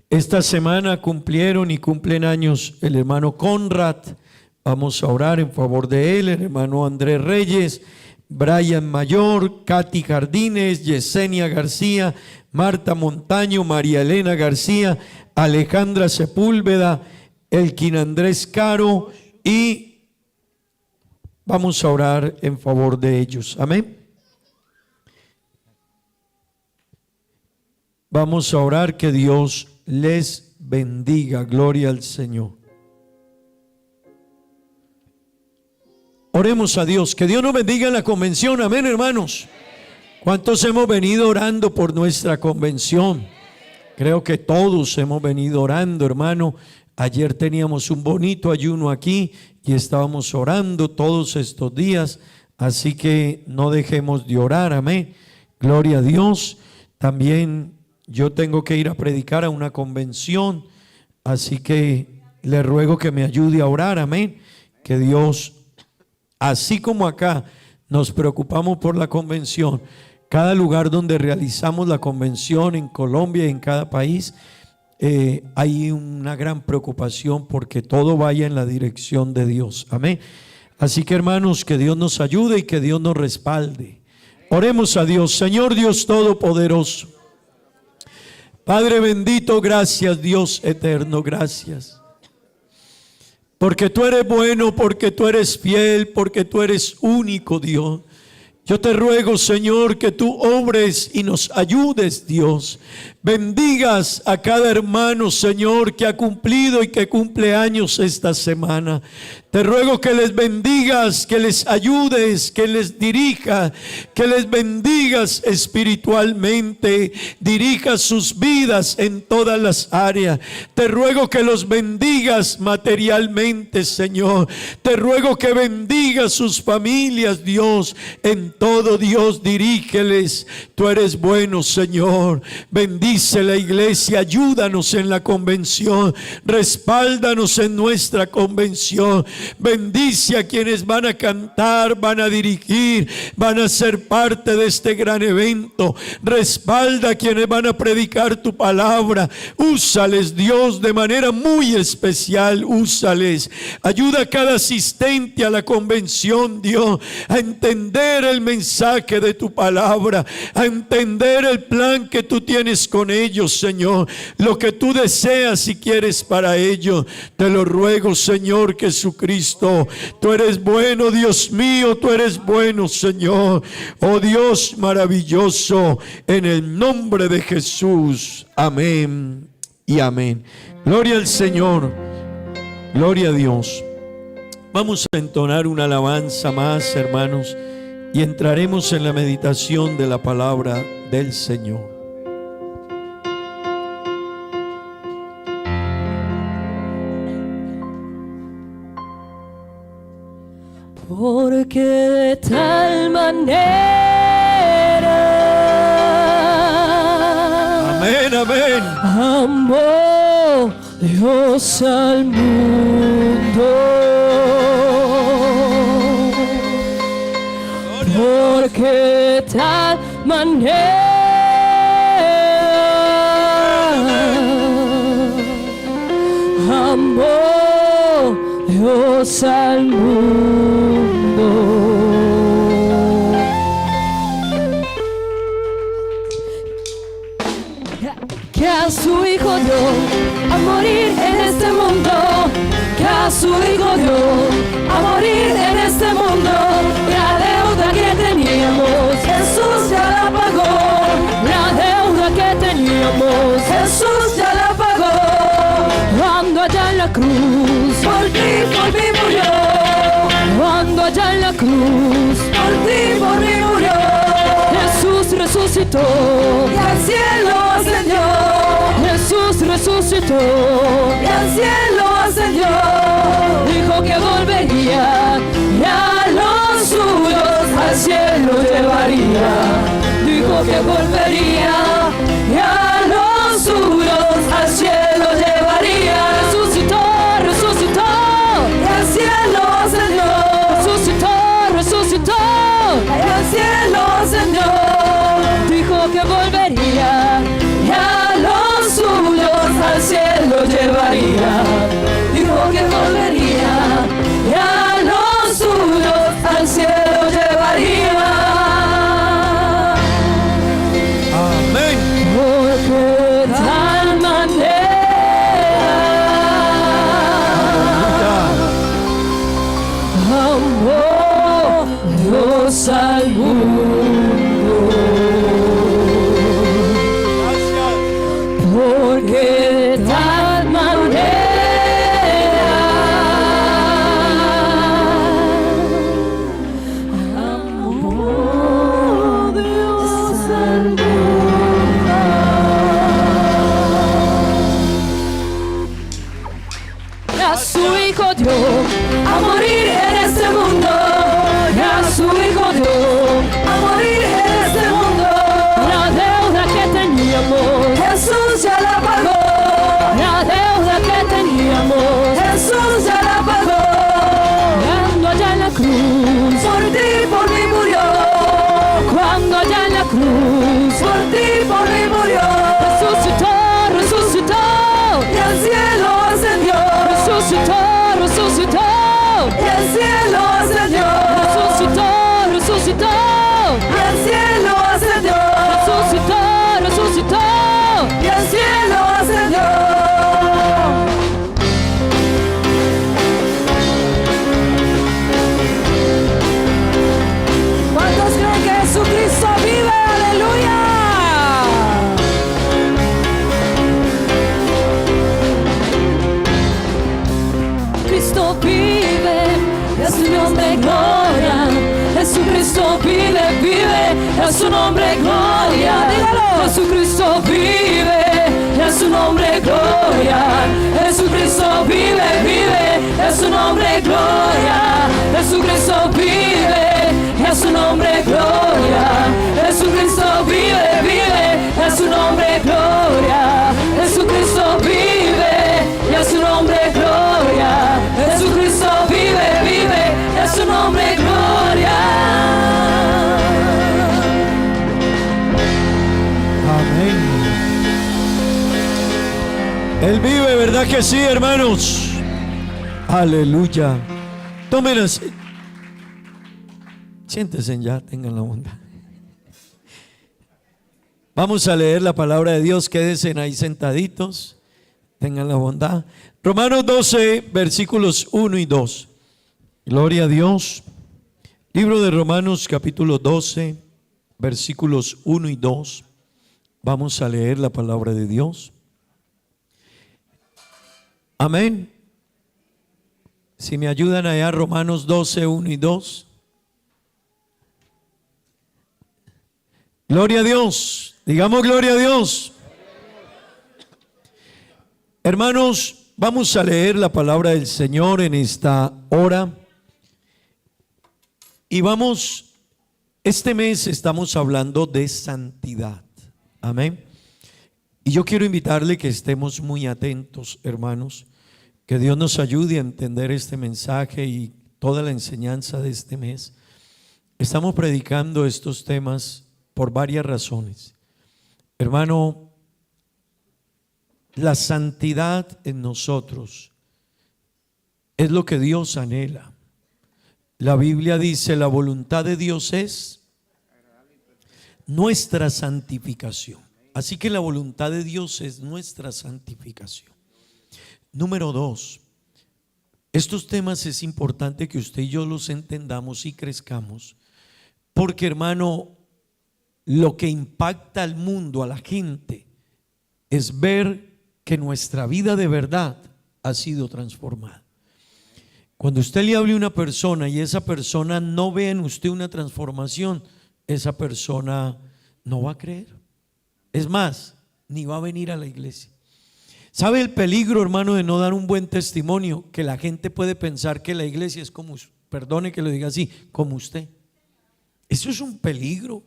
Esta semana cumplieron y cumplen años el hermano Conrad. Vamos a orar en favor de él. El hermano Andrés Reyes, Brian Mayor, Katy Jardines, Yesenia García, Marta Montaño, María Elena García, Alejandra Sepúlveda, Elkin Andrés Caro, y vamos a orar en favor de ellos, amén. Vamos a orar, que Dios les bendiga, gloria al Señor. Oremos a Dios, que Dios nos bendiga en la convención, amén, hermanos. ¿Cuántos hemos venido orando por nuestra convención? Creo que todos hemos venido orando, hermano. Ayer teníamos un bonito ayuno aquí y estábamos orando todos estos días, así que no dejemos de orar, amén. Gloria a Dios. También yo tengo que ir a predicar a una convención, así que le ruego que me ayude a orar, amén. Que Dios, así como acá nos preocupamos por la convención, cada lugar donde realizamos la convención en Colombia y en cada país, hay una gran preocupación porque todo vaya en la dirección de Dios, amén. Así que, hermanos, que Dios nos ayude y que Dios nos respalde. Oremos a Dios. Señor Dios Todopoderoso, Padre bendito, gracias, Dios eterno, gracias. Porque tú eres bueno, porque tú eres fiel, porque tú eres único, Dios. Yo te ruego, Señor, que tú obres y nos ayudes, Dios. Bendigas a cada hermano, Señor, que ha cumplido y que cumple años esta semana. Te ruego que les bendigas, que les ayudes, que les dirija, que les bendigas espiritualmente, dirijas sus vidas en todas las áreas. Te ruego que los bendigas materialmente, Señor. Te ruego que bendigas sus familias, Dios. En todo, Dios, dirígeles. Tú eres bueno, Señor. Bendice la iglesia, ayúdanos en la convención, respáldanos en nuestra convención. Bendice a quienes van a cantar, van a dirigir, van a ser parte de este gran evento. Respalda a quienes van a predicar tu palabra. Úsales, Dios, de manera muy especial. Úsales. Ayuda a cada asistente a la convención, Dios, a entender el mensaje de tu palabra, a entender el plan que tú tienes con ellos, Señor. Lo que tú deseas y quieres para ellos. Te lo ruego, Señor Jesucristo. Tú eres bueno, Dios mío, tú eres bueno, Señor. Oh Dios maravilloso, en el nombre de Jesús. Amén y amén. Gloria al Señor. Gloria a Dios. Vamos a entonar una alabanza más, hermanos, y entraremos en la meditación de la palabra del Señor. Porque de tal manera, amén, amén, amó Dios al mundo, porque de tal manera amó Dios al mundo, que a su Hijo resucitó y al cielo ascendió. Jesús resucitó y al cielo ascendió. Dijo que volvería y a los suyos al cielo llevaría. Dijo que volvería y a los suyos al cielo llevaría. Resucitó, resucitó y al cielo ascendió. Resucitó, resucitó y al cielo ascendió. Dijo que volvería y a los suyos al cielo llevaría. Dijo que volvería y a los suyos al cielo llevaría. Amén. Porque tal manera amó Dios al mundo. Porque tal manera amó Dios al mundo. A su hijo dio a morir en este mundo. Y a su hijo dio a morir en este mundo. La deuda que teníamos Jesús ya la pagó. La deuda que teníamos Jesús ya la pagó. Cuando allá en la cruz por ti, por mí murió. Cuando allá en la cruz por ti, por mí murió. Resucitó, resucitó y al cielo ascendió. Resucitó, resucitó y al cielo ascendió. Resucitó, resucitó y al cielo ascendió. Resucitó, resucitó y al cielo ascendió. ¿Cuántos creen que Jesucristo vive? ¡Aleluya! Cristo vive, es su nombre gloria. Jesucristo vive, vive, es su nombre gloria. Dígalo. Jesucristo vive, es su nombre gloria. Jesucristo vive, vive, es su nombre gloria. Jesucristo vive, es su nombre gloria. Jesucristo vive, vive, es su nombre gloria. Jesucristo vive, y es su nombre gloria. Jesucristo vive, vive, es su nombre gloria. Amén. Él vive, ¿verdad que sí, hermanos? Aleluya. Tomen así. Siéntense ya, tengan la bondad. Vamos a leer la palabra de Dios. Quédense ahí sentaditos. Tengan la bondad. Romanos 12, versículos 1 y 2. Gloria a Dios. Libro de Romanos, capítulo 12, versículos 1 y 2. Vamos a leer la palabra de Dios. Amén. Si me ayudan allá, Romanos 12, 1 y 2. Gloria a Dios. Digamos gloria a Dios. Hermanos, vamos a leer la palabra del Señor en esta hora. Y vamos, este mes estamos hablando de santidad. Amén. Y yo quiero invitarle que estemos muy atentos, hermanos. Que Dios nos ayude a entender este mensaje y toda la enseñanza de este mes. Estamos predicando estos temas por varias razones. Hermano, la santidad en nosotros es lo que Dios anhela. La Biblia dice: la voluntad de Dios es nuestra santificación. Así que la voluntad de Dios es nuestra santificación. Número 2, estos temas es importante que usted y yo los entendamos y crezcamos, porque, hermano, lo que impacta al mundo, a la gente, es ver que nuestra vida de verdad ha sido transformada. Cuando usted le hable a una persona y esa persona no ve en usted una transformación, esa persona no va a creer. Es más, ni va a venir a la iglesia. ¿Sabe el peligro, hermano, de no dar un buen testimonio? Que la gente puede pensar que la iglesia es como, perdone que lo diga así, como usted. Eso es un peligro.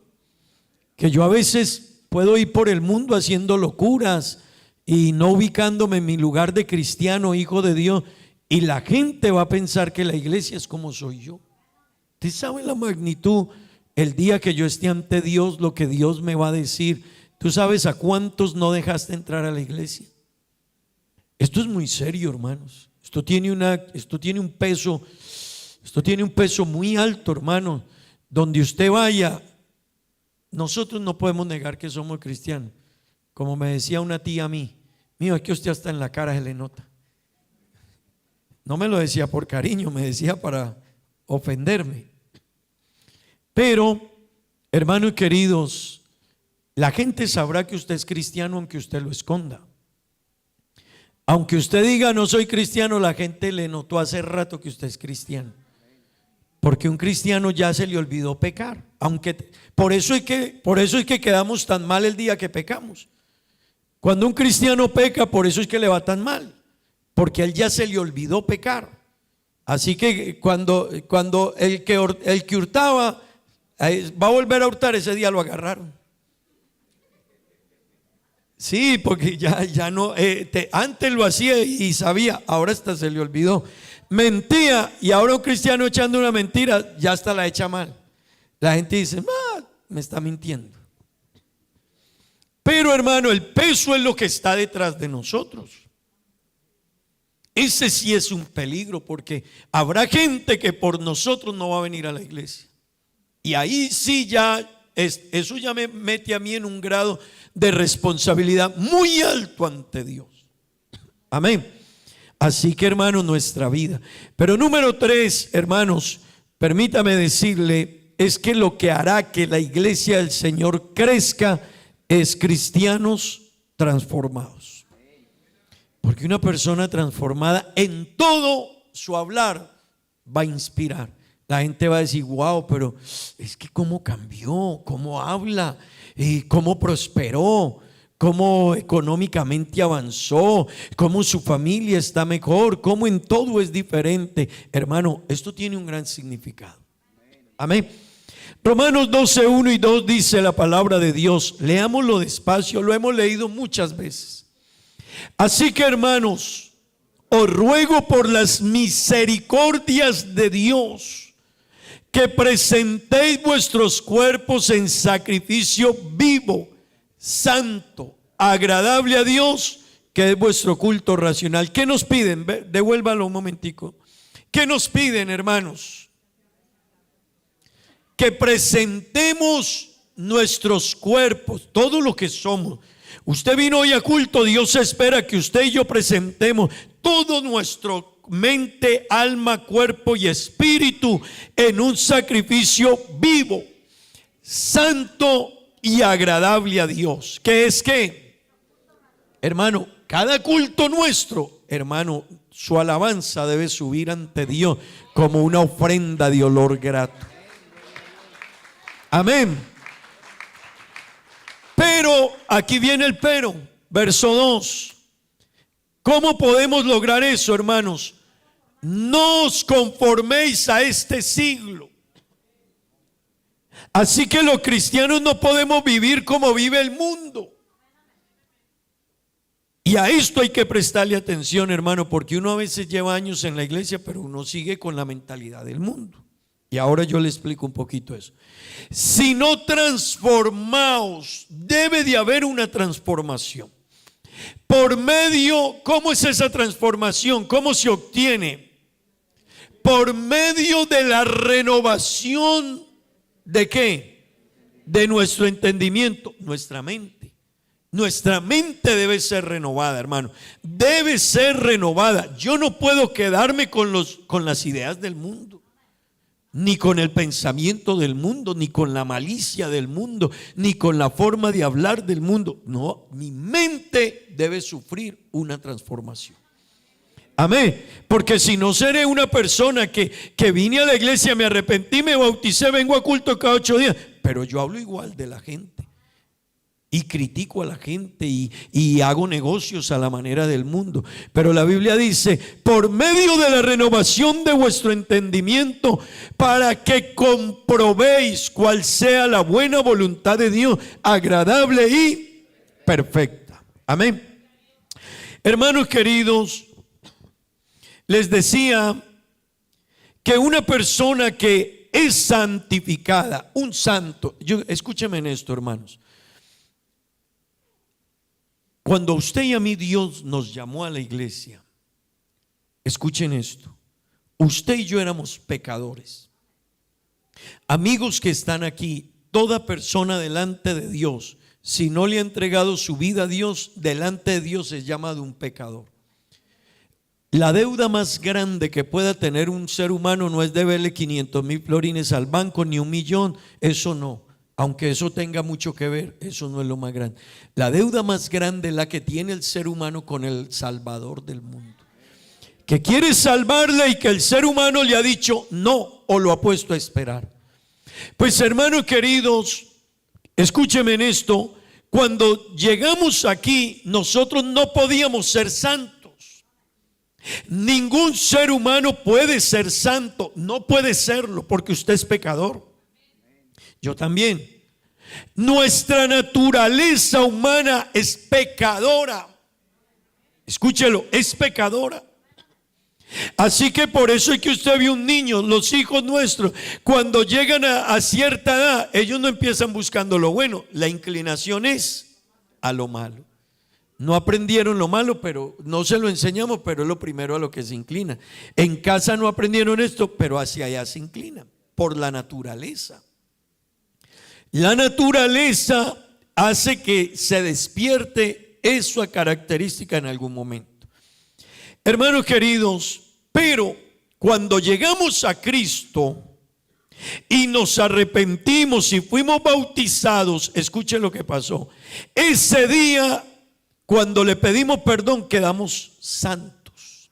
Que yo a veces puedo ir por el mundo haciendo locuras y no ubicándome en mi lugar de cristiano, hijo de Dios, y la gente va a pensar que la iglesia es como soy yo. ¿Usted sabe la magnitud? El día que yo esté ante Dios, lo que Dios me va a decir. ¿Tú sabes a cuántos no dejaste entrar a la iglesia? Esto es muy serio, hermanos. Esto tiene un peso muy alto, hermano. Donde usted vaya, nosotros no podemos negar que somos cristianos. Como me decía una tía a mí, mío, es que usted hasta en la cara se le nota. No me lo decía por cariño, me decía para ofenderme. Pero, hermanos queridos, la gente sabrá que usted es cristiano aunque usted lo esconda. Aunque usted diga no soy cristiano, la gente le notó hace rato que usted es cristiano. Porque un cristiano ya se le olvidó pecar. Por eso es que quedamos tan mal el día que pecamos. Cuando un cristiano peca, por eso es que le va tan mal. Porque a él ya se le olvidó pecar. Así que cuando el que hurtaba va a volver a hurtar, ese día lo agarraron. Sí, porque ya no, antes lo hacía y sabía, ahora hasta se le olvidó. Mentía, y ahora un cristiano echando una mentira ya hasta la echa mal. La gente dice, me está mintiendo. Pero hermano, el peso es lo que está detrás de nosotros. Ese sí es un peligro, porque habrá gente que por nosotros no va a venir a la iglesia. Y ahí sí eso ya me mete a mí en un grado de responsabilidad muy alto ante Dios. Amén. Así que, hermanos, nuestra vida. Pero número 3, hermanos, permítame decirle, es que lo que hará que la iglesia del Señor crezca es cristianos transformados. Porque una persona transformada en todo su hablar va a inspirar. La gente va a decir, wow, pero es que cómo cambió, cómo habla, cómo prosperó, cómo económicamente avanzó, cómo su familia está mejor, cómo en todo es diferente. Hermano, esto tiene un gran significado. Amén. Romanos 12, 1 y 2 dice la palabra de Dios. Leámoslo despacio, lo hemos leído muchas veces. Así que, hermanos, os ruego por las misericordias de Dios que presentéis vuestros cuerpos en sacrificio vivo, santo, agradable a Dios, que es vuestro culto racional. ¿Qué nos piden? Devuélvalo un momentico. ¿Qué nos piden, hermanos? Que presentemos nuestros cuerpos, todo lo que somos. Usted vino hoy a culto, Dios espera que usted y yo presentemos todo nuestro mente, alma, cuerpo y espíritu en un sacrificio vivo, santo y agradable a Dios. ¿Qué es qué? Hermano, cada culto nuestro, hermano, su alabanza debe subir ante Dios como una ofrenda de olor grato. Amén. Pero aquí viene el pero, verso 2. ¿Cómo podemos lograr eso, hermanos? No os conforméis a este siglo. Así que los cristianos no podemos vivir como vive el mundo. Y a esto hay que prestarle atención, hermano, porque uno a veces lleva años en la iglesia, pero uno sigue con la mentalidad del mundo. Y ahora yo le explico un poquito eso. Si no transformaos, debe de haber una transformación. Por medio, ¿cómo es esa transformación? ¿Cómo se obtiene? Por medio de la renovación ¿de qué? De nuestro entendimiento, nuestra mente. Nuestra mente debe ser renovada, hermano. Debe ser renovada. Yo no puedo quedarme con las ideas del mundo, ni con el pensamiento del mundo, ni con la malicia del mundo, ni con la forma de hablar del mundo. No, mi mente debe sufrir una transformación. Amén. Porque si no, seré una persona que vine a la iglesia, me arrepentí, me bauticé, vengo a culto cada 8 días, pero yo hablo igual de la gente. y critico a la gente y hago negocios a la manera del mundo. Pero la Biblia dice, por medio de la renovación de vuestro entendimiento, para que comprobéis cuál sea la buena voluntad de Dios, agradable y perfecta. Amén. Hermanos queridos, les decía que una persona que es santificada, un santo, escúcheme en esto, hermanos. Cuando usted y a mí Dios nos llamó a la iglesia, escuchen esto, usted y yo éramos pecadores. Amigos que están aquí, toda persona delante de Dios, si no le ha entregado su vida a Dios, delante de Dios es llamado un pecador. La deuda más grande que pueda tener un ser humano no es deberle 500,000 florines al banco ni 1,000,000, eso no. Aunque eso tenga mucho que ver, eso no es lo más grande. La deuda más grande es la que tiene el ser humano con el Salvador del mundo, que quiere salvarle y que el ser humano le ha dicho no o lo ha puesto a esperar. Pues hermanos queridos, escúcheme en esto, cuando llegamos aquí nosotros no podíamos ser santos. Ningún ser humano puede ser santo, no puede serlo porque usted es pecador. Yo también. Nuestra naturaleza humana es pecadora. Escúchelo, es pecadora. Así que por eso es que usted ve un niño, los hijos nuestros, cuando llegan a cierta edad, ellos no empiezan buscando lo bueno, la inclinación es a lo malo. No aprendieron lo malo, pero no se lo enseñamos, pero es lo primero a lo que se inclina. En casa no aprendieron esto, pero hacia allá se inclinan, por la naturaleza. La naturaleza hace que se despierte esa característica en algún momento. Hermanos queridos, pero cuando llegamos a Cristo y nos arrepentimos y fuimos bautizados, escuchen lo que pasó. Ese día, cuando le pedimos perdón, quedamos santos.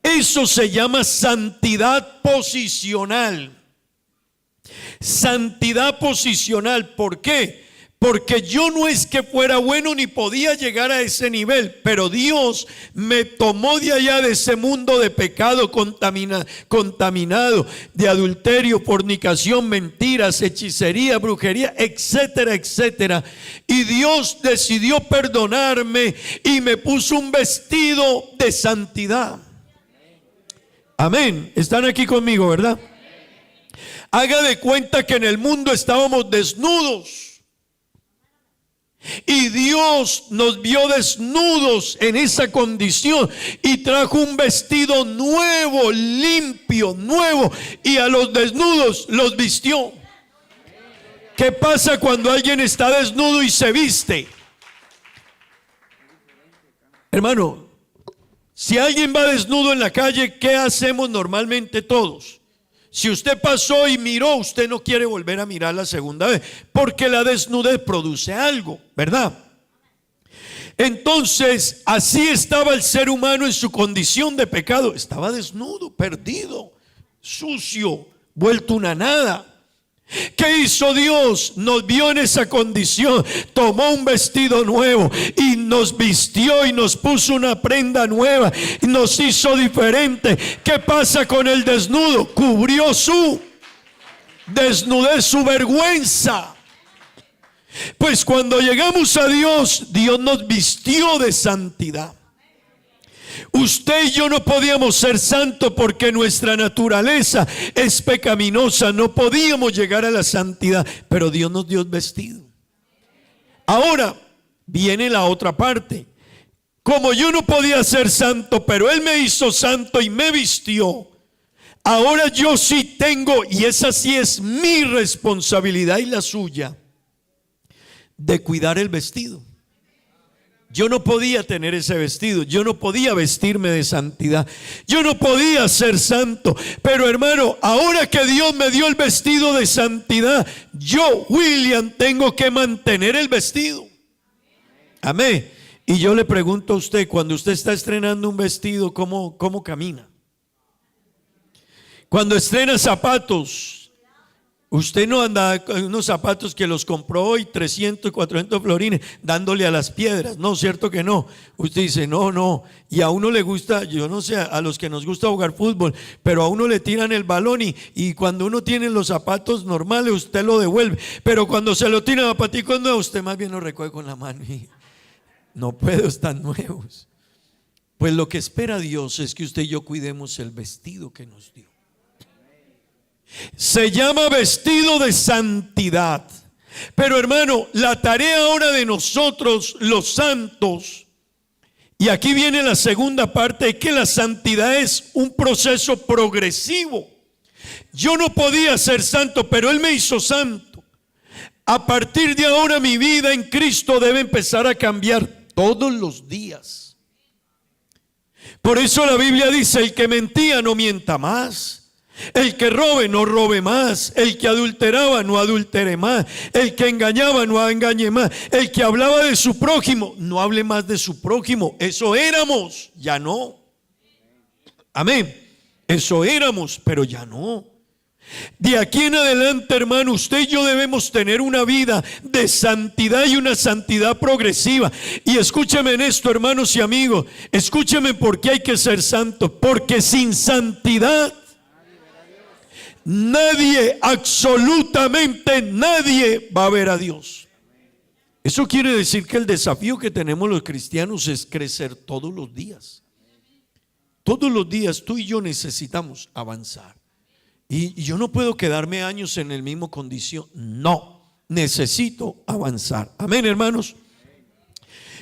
Eso se llama santidad posicional. Santidad posicional, ¿por qué? Porque yo no es que fuera bueno ni podía llegar a ese nivel, pero Dios me tomó de allá, de ese mundo de pecado contaminado, de adulterio, fornicación, mentiras, hechicería, brujería, etcétera, etcétera. Y Dios decidió perdonarme y me puso un vestido de santidad. Amén. Están aquí conmigo, ¿verdad? Haga de cuenta que en el mundo estábamos desnudos y Dios nos vio desnudos en esa condición y trajo un vestido nuevo, limpio, nuevo, y a los desnudos los vistió. ¿Qué pasa cuando alguien está desnudo y se viste? Hermano, si alguien va desnudo en la calle, ¿qué hacemos normalmente todos? Si usted pasó y miró, usted no quiere volver a mirar la segunda vez, porque la desnudez produce algo, ¿verdad? Entonces, así estaba el ser humano en su condición de pecado. Estaba desnudo, perdido, sucio, vuelto una nada. ¿Qué hizo Dios? Nos vio en esa condición, tomó un vestido nuevo y nos vistió y nos puso una prenda nueva y nos hizo diferente. ¿Qué pasa con el desnudo? Cubrió su desnudez, su vergüenza. Pues cuando llegamos a Dios, Dios nos vistió de santidad. Usted y yo no podíamos ser santos porque nuestra naturaleza es pecaminosa, no podíamos llegar a la santidad, pero Dios nos dio el vestido. Ahora viene la otra parte. Como yo no podía ser santo, pero Él me hizo santo y me vistió, ahora yo sí tengo, y esa sí es mi responsabilidad y la suya, de cuidar el vestido. Yo no podía tener ese vestido, yo no podía vestirme de santidad, yo no podía ser santo, pero hermano, ahora que Dios me dio el vestido de santidad, yo, William, tengo que mantener el vestido. Amén. Y yo le pregunto a usted, cuando usted está estrenando un vestido, ¿cómo camina? Cuando estrena zapatos, Usted no anda con unos zapatos que los compró hoy 300, 400 florines dándole a las piedras, no, cierto que no. Usted dice no, y a uno le gusta, yo no sé, a los que nos gusta jugar fútbol, pero a uno le tiran el balón y cuando uno tiene los zapatos normales usted lo devuelve, pero cuando se lo tiran a zapaticos nuevos usted más bien lo recoge con la mano y no puedo, están nuevos. Pues lo que espera Dios es que usted y yo cuidemos el vestido que nos dio. Se llama vestido de santidad. Pero hermano, la tarea ahora de nosotros los santos, y aquí viene la segunda parte, es que la santidad es un proceso progresivo. Yo no podía ser santo, pero Él me hizo santo. A partir de ahora mi vida en Cristo debe empezar a cambiar todos los días. Por eso la Biblia dice: el que mentía no mienta más, el que robe no robe más, el que adulteraba no adultere más, el que engañaba no engañe más, el que hablaba de su prójimo no hable más de su prójimo. Eso éramos, ya no. Amén. Eso éramos, pero ya no. De aquí en adelante, hermano, usted y yo debemos tener una vida de santidad y una santidad progresiva. Y escúcheme en esto, hermanos y amigos, escúcheme por qué hay que ser santo. Porque sin santidad nadie, absolutamente nadie va a ver a Dios. Eso quiere decir que el desafío que tenemos los cristianos es crecer todos los días. Todos los días tú y yo necesitamos avanzar. Y yo no puedo quedarme años en el mismo condición. No, necesito avanzar. Amén, hermanos.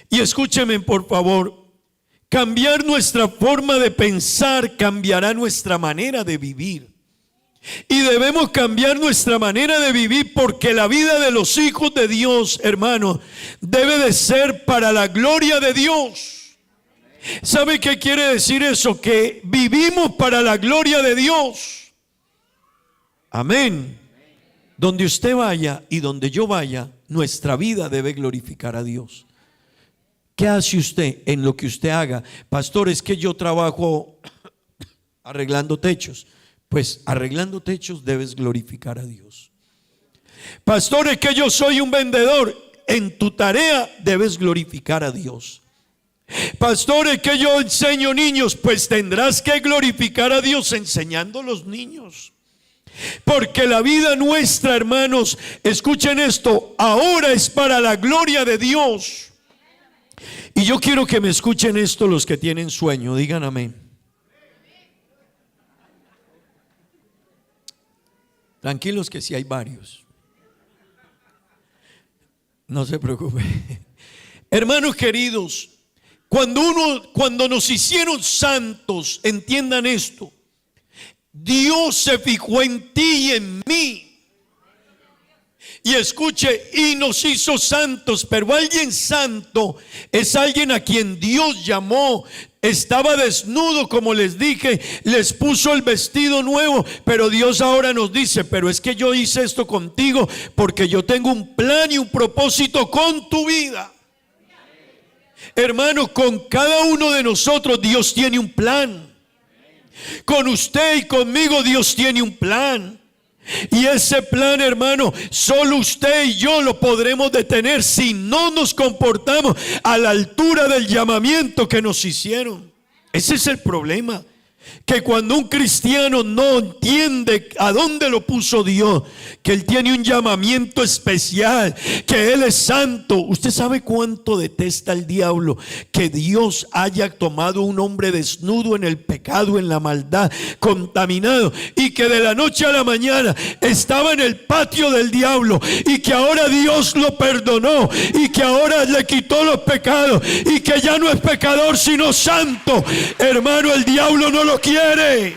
Y escúcheme por favor, cambiar nuestra forma de pensar cambiará nuestra manera de vivir. Y debemos cambiar nuestra manera de vivir, porque la vida de los hijos de Dios, hermano, debe de ser para la gloria de Dios. ¿Sabe qué quiere decir eso? Que vivimos para la gloria de Dios. Amén. Donde usted vaya y donde yo vaya, nuestra vida debe glorificar a Dios. ¿Qué hace usted en lo que usted haga? Pastor, es que yo trabajo arreglando techos. Pues arreglando techos debes glorificar a Dios. Pastor, es que yo soy un vendedor. En tu tarea debes glorificar a Dios. Pastor, es que yo enseño niños. Pues tendrás que glorificar a Dios enseñando a los niños. Porque la vida nuestra, hermanos, escuchen esto, ahora es para la gloria de Dios. Y yo quiero que me escuchen esto los que tienen sueño, digan amén. Tranquilos que sí hay varios. No se preocupe. Hermanos queridos, cuando nos hicieron santos, entiendan esto. Dios se fijó en ti y en mí. Y escuche, y nos hizo santos. Pero alguien santo es alguien a quien Dios llamó. Estaba desnudo, como les dije, les puso el vestido nuevo. Pero Dios ahora nos dice: pero es que yo hice esto contigo porque yo tengo un plan y un propósito con tu vida. Hermano, con cada uno de nosotros Dios tiene un plan. Con usted y conmigo Dios tiene un plan. Y ese plan, hermano, solo usted y yo lo podremos detener si no nos comportamos a la altura del llamamiento que nos hicieron. Ese es el problema. Que cuando un cristiano no entiende a dónde lo puso Dios, que Él tiene un llamamiento especial, que Él es santo. Usted sabe cuánto detesta el diablo que Dios haya tomado un hombre desnudo en el pecado, en la maldad, contaminado, y que de la noche a la mañana estaba en el patio del diablo, y que ahora Dios lo perdonó, y que ahora le quitó los pecados, y que ya no es pecador sino santo. Hermano, el diablo no lo quiere.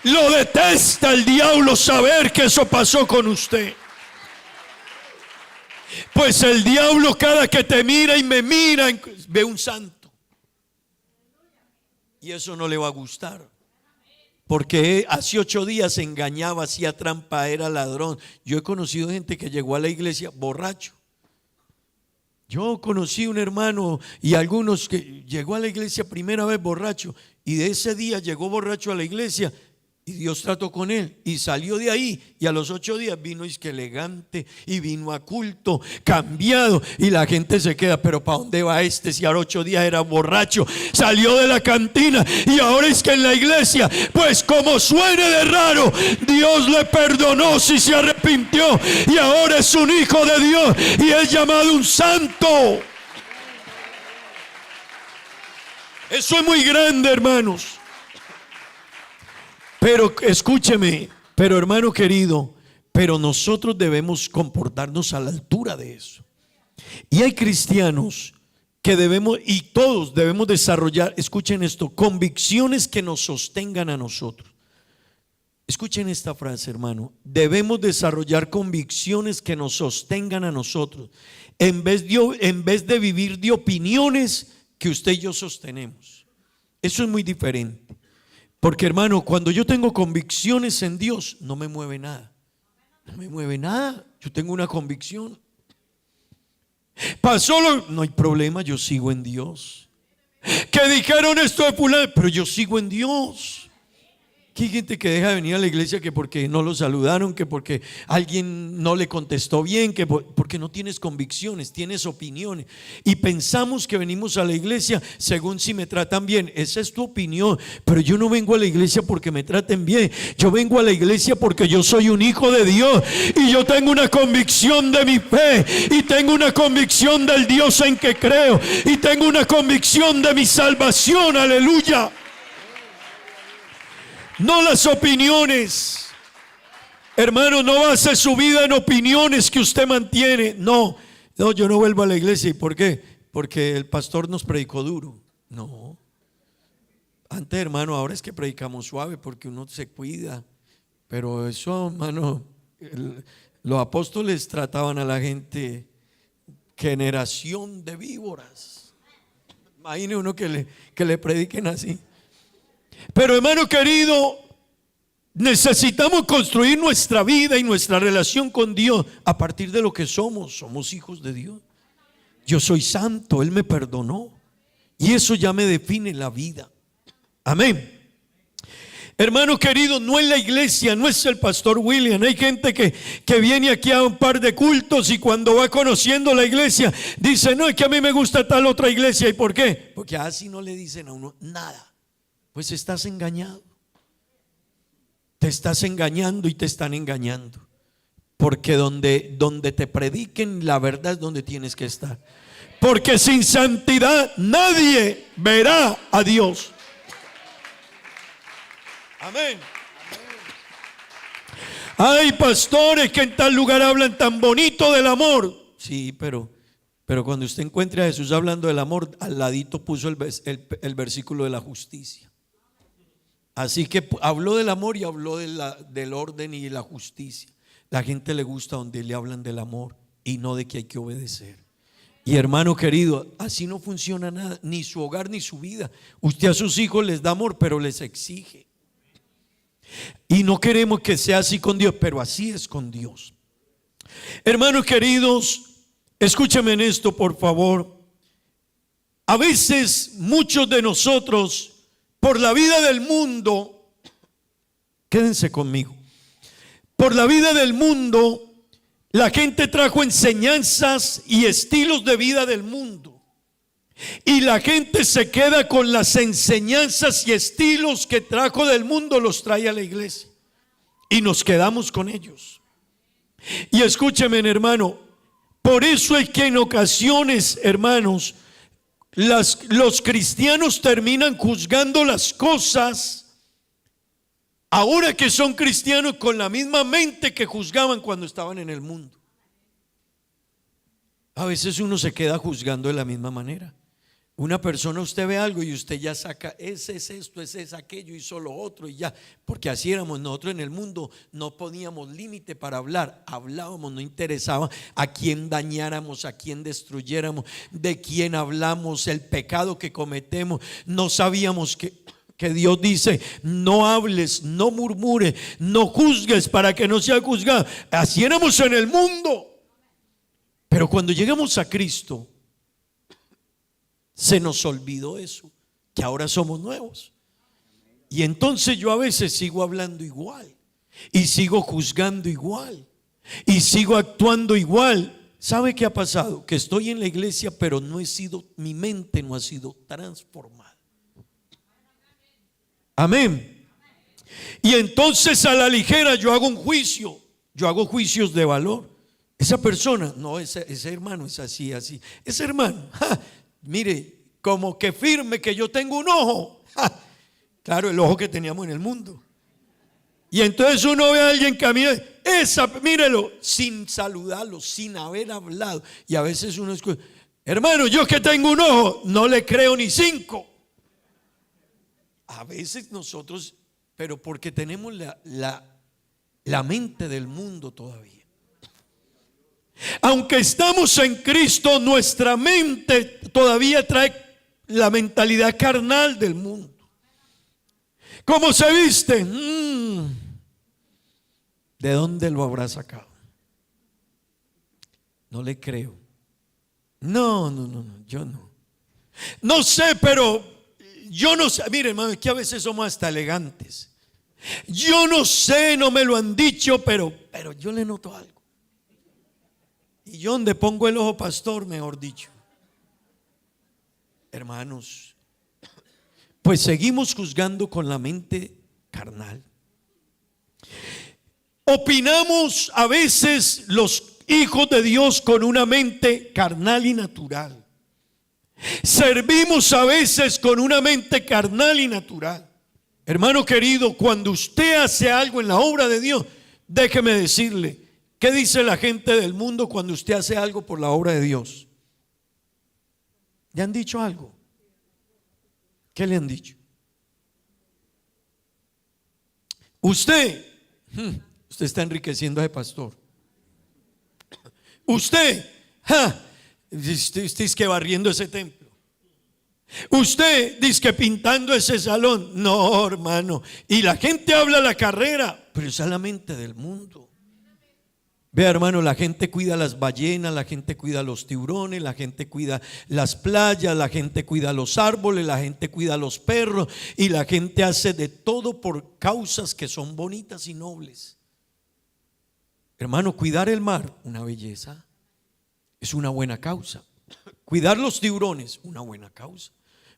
Lo detesta el diablo saber que eso pasó con usted. Pues el diablo, cada que te mira y me mira, ve un santo. Y eso no le va a gustar. Porque hace 8 días engañaba, hacía trampa, era ladrón. Yo he conocido gente que llegó a la iglesia borracho. Yo conocí un hermano y algunos que llegó a la iglesia primera vez borracho, y de ese día llegó borracho a la iglesia Y Dios trató con él y salió de ahí, y a los 8 días vino es que elegante y vino a culto, cambiado, y la gente se queda, pero ¿para dónde va este? Si a los 8 días era borracho, salió de la cantina y ahora es que en la iglesia, pues como suene de raro, Dios le perdonó si se arrepintió y ahora es un hijo de Dios y es llamado un santo. Eso es muy grande, hermanos. Pero escúcheme, pero hermano querido, pero nosotros debemos comportarnos a la altura de eso. Y hay cristianos que debemos, y todos debemos desarrollar, escuchen esto, convicciones que nos sostengan a nosotros. Escuchen esta frase, hermano. Debemos desarrollar convicciones que nos sostengan a nosotros, en vez de vivir de opiniones que usted y yo sostenemos. Eso es muy diferente. Porque, hermano, cuando yo tengo convicciones en Dios, no me mueve nada. No me mueve nada. Yo tengo una convicción. No hay problema, yo sigo en Dios. Que dijeron esto de fulano, pero yo sigo en Dios. Que hay gente que deja de venir a la iglesia que porque no lo saludaron, que porque alguien no le contestó bien, que porque no tienes convicciones, tienes opiniones. Y pensamos que venimos a la iglesia según si me tratan bien. Esa es tu opinión, pero yo no vengo a la iglesia porque me traten bien. Yo vengo a la iglesia porque yo soy un hijo de Dios y yo tengo una convicción de mi fe y tengo una convicción del Dios en que creo y tengo una convicción de mi salvación. Aleluya. No las opiniones. Hermano, no base su vida en opiniones que usted mantiene. No, yo no vuelvo a la iglesia. ¿Y por qué? Porque el pastor nos predicó duro. No. Antes, hermano, ahora es que predicamos suave porque uno se cuida. Pero eso, hermano, los apóstoles trataban a la gente generación de víboras. Imagine uno que le prediquen así. Pero, hermano querido, necesitamos construir nuestra vida y nuestra relación con Dios a partir de lo que somos. Somos hijos de Dios. Yo soy santo, Él me perdonó y eso ya me define la vida. Amén. Hermano querido, no es la iglesia, no es el pastor William. Hay gente que viene aquí a un par de cultos y cuando va conociendo la iglesia dice, no, es que a mí me gusta tal otra iglesia. ¿Y por qué? Porque así no le dicen a uno nada. Pues estás engañado. Te estás engañando y te están engañando. Porque donde te prediquen la verdad es donde tienes que estar. Porque sin santidad nadie verá a Dios. Amén. Hay pastores que en tal lugar hablan tan bonito del amor. Sí, pero cuando usted encuentre a Jesús hablando del amor, al ladito puso el versículo de la justicia. Así que habló del amor y habló del orden y la justicia. La gente le gusta donde le hablan del amor y no de que hay que obedecer. Y hermano querido, así no funciona nada, ni su hogar ni su vida. Usted a sus hijos les da amor, pero les exige. Y no queremos que sea así con Dios, pero así es con Dios. Hermanos queridos, escúchame en esto, por favor. A veces muchos de nosotros, por la vida del mundo, quédense conmigo, por la vida del mundo, la gente trajo enseñanzas y estilos de vida del mundo. Y la gente se queda con las enseñanzas y estilos que trajo del mundo, los trae a la iglesia. Y nos quedamos con ellos. Y escúcheme, hermano, por eso es que en ocasiones, hermanos, los cristianos terminan juzgando las cosas ahora que son cristianos con la misma mente que juzgaban cuando estaban en el mundo. A veces uno se queda juzgando de la misma manera. Una persona, usted ve algo y usted ya saca, ese es esto, ese es aquello, hizo lo otro y ya, porque así éramos nosotros en el mundo. No poníamos límite para hablar, hablábamos, no interesaba a quién dañáramos, a quién destruyéramos, de quién hablamos, el pecado que cometemos. No sabíamos que Dios dice, no hables, no murmures, no juzgues para que no sea juzgado. Así éramos en el mundo. Pero cuando llegamos a Cristo, se nos olvidó eso, que ahora somos nuevos. Y entonces yo a veces sigo hablando igual, y sigo juzgando igual, y sigo actuando igual. ¿Sabe qué ha pasado? Que estoy en la iglesia, pero mi mente no ha sido transformada. Amén. Y entonces a la ligera yo hago un juicio, yo hago juicios de valor. Esa persona, no, ese hermano es así. Ese hermano, mire, como que firme que yo tengo un ojo. Claro, el ojo que teníamos en el mundo. Y entonces uno ve a alguien caminar, mírelo, sin saludarlo, sin haber hablado. Y a veces uno escucha, hermano, yo que tengo un ojo, no le creo ni 5. A veces nosotros, pero porque tenemos la mente del mundo todavía. Aunque estamos en Cristo, nuestra mente todavía trae la mentalidad carnal del mundo. ¿Cómo se viste? ¿De dónde lo habrá sacado? No le creo. No, yo no. No sé, pero yo no sé. Mire, hermano, es que a veces somos hasta elegantes. Yo no sé, no me lo han dicho, pero yo le noto algo. Y yo donde pongo el ojo, pastor, mejor dicho. Hermanos, pues seguimos juzgando con la mente carnal. Opinamos a veces los hijos de Dios con una mente carnal y natural. Servimos a veces con una mente carnal y natural. Hermano querido, cuando usted hace algo en la obra de Dios, déjeme decirle, ¿qué dice la gente del mundo cuando usted hace algo por la obra de Dios? ¿Le han dicho algo? ¿Qué le han dicho? Usted está enriqueciendo a ese pastor. Usted dice que barriendo ese templo. Usted dice que pintando ese salón. No, hermano. Y la gente habla la carrera, pero esa es la mente del mundo. Vea, hermano, la gente cuida las ballenas, la gente cuida los tiburones, la gente cuida las playas, la gente cuida los árboles, la gente cuida los perros, y la gente hace de todo por causas que son bonitas y nobles. Hermano, cuidar el mar, una belleza, es una buena causa. Cuidar los tiburones, una buena causa.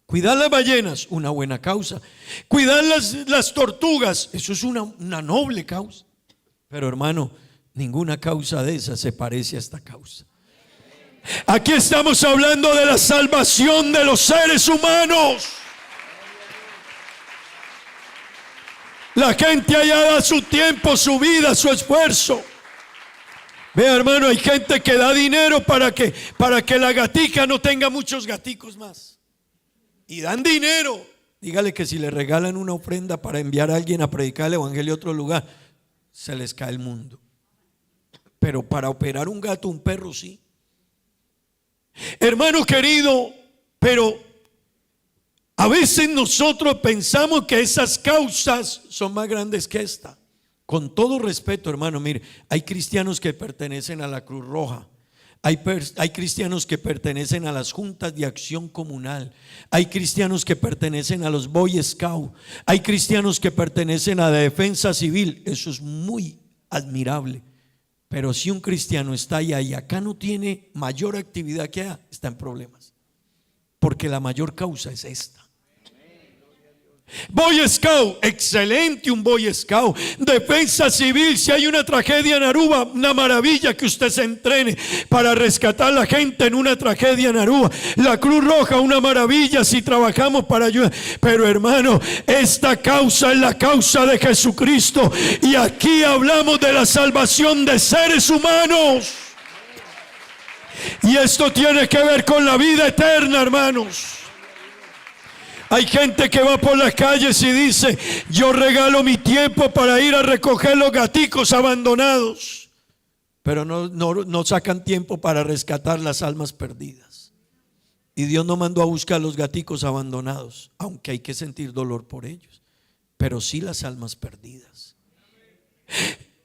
Cuidar las ballenas, una buena causa. Cuidar las tortugas, eso es una noble causa. Pero hermano, ninguna causa de esas se parece a esta causa. Aquí estamos hablando de la salvación de los seres humanos. La gente allá da su tiempo, su vida, su esfuerzo. Vea, hermano, hay gente que da dinero para que la gatica no tenga muchos gaticos más. Y dan dinero. Dígale que si le regalan una ofrenda para enviar a alguien a predicar el evangelio a otro lugar, se les cae el mundo. Pero para operar un gato, un perro, sí. Hermano querido, pero a veces nosotros pensamos que esas causas son más grandes que esta. Con todo respeto, hermano, mire, hay cristianos que pertenecen a la Cruz Roja. Hay cristianos que pertenecen a las juntas de acción comunal. Hay cristianos que pertenecen a los Boy Scouts. Hay cristianos que pertenecen a la defensa civil. Eso es muy admirable. Pero si un cristiano está allá y acá no tiene mayor actividad que allá, está en problemas. Porque la mayor causa es esta. Boy Scout, excelente un Boy Scout. Defensa civil, si hay una tragedia en Aruba, una maravilla que usted se entrene para rescatar a la gente en una tragedia en Aruba. La Cruz Roja, una maravilla si trabajamos para ayudar. Pero hermano, esta causa es la causa de Jesucristo. Y aquí hablamos de la salvación de seres humanos. Y esto tiene que ver con la vida eterna, hermanos. Hay gente que va por las calles y dice: yo regalo mi tiempo para ir a recoger los gaticos abandonados, pero no sacan tiempo para rescatar las almas perdidas. Y Dios no mandó a buscar los gaticos abandonados, aunque hay que sentir dolor por ellos, pero sí las almas perdidas.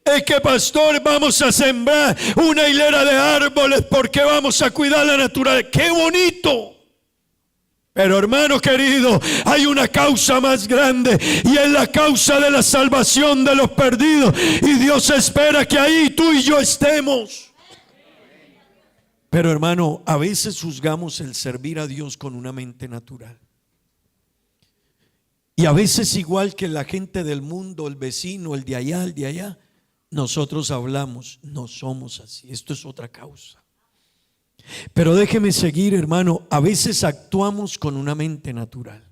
Es que, pastor, vamos a sembrar una hilera de árboles porque vamos a cuidar la naturaleza. ¡Qué bonito! Pero hermano querido, hay una causa más grande y es la causa de la salvación de los perdidos. Y Dios espera que ahí tú y yo estemos. Pero hermano, a veces juzgamos el servir a Dios con una mente natural. Y a veces, igual que la gente del mundo, el vecino, el de allá, nosotros hablamos, no somos así. Esto es otra causa. Pero déjeme seguir, hermano. A veces actuamos con una mente natural.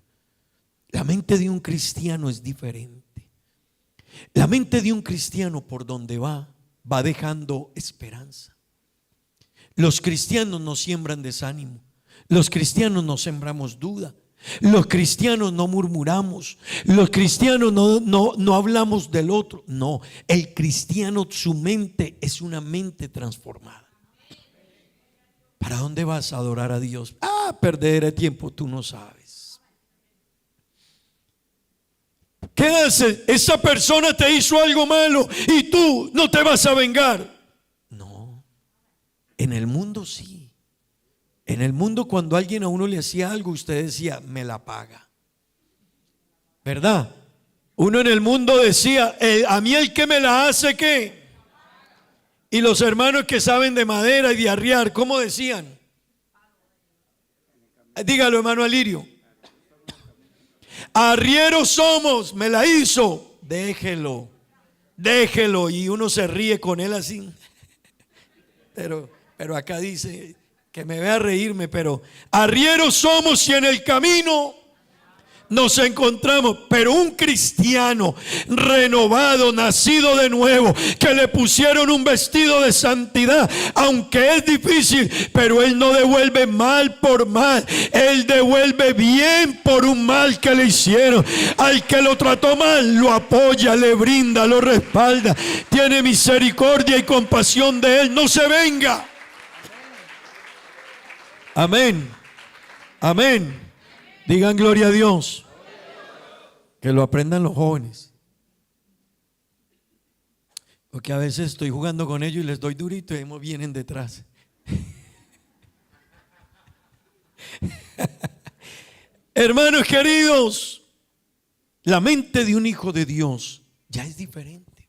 La mente de un cristiano es diferente. La mente de un cristiano, por donde va dejando esperanza. Los cristianos no siembran desánimo. Los cristianos no sembramos duda. Los cristianos no murmuramos. Los cristianos no hablamos del otro. No, el cristiano, su mente es una mente transformada. ¿Para dónde vas a adorar a Dios? Perder el tiempo, tú no sabes. ¿Qué haces? Esa persona te hizo algo malo y tú no te vas a vengar. No, en el mundo sí. En el mundo, cuando alguien a uno le hacía algo, usted decía, me la paga. ¿Verdad? Uno en el mundo decía, a mí el que me la hace, ¿qué? Y los hermanos que saben de madera y de arriar, ¿cómo decían? Dígalo, hermano Alirio. Arrieros somos, me la hizo. Déjelo. Y uno se ríe con él así. Pero acá dice que me vea reírme, pero arrieros somos y en el camino nos encontramos. Pero un cristiano renovado, nacido de nuevo, que le pusieron un vestido de santidad, aunque es difícil, pero él no devuelve mal por mal, él devuelve bien por un mal que le hicieron. Al que lo trató mal, lo apoya, le brinda, lo respalda, tiene misericordia y compasión de él, no se venga. Amén. Amén. Digan gloria a Dios. Que lo aprendan los jóvenes. Porque a veces estoy jugando con ellos y les doy durito y ellos vienen detrás. Hermanos queridos, la mente de un hijo de Dios ya es diferente.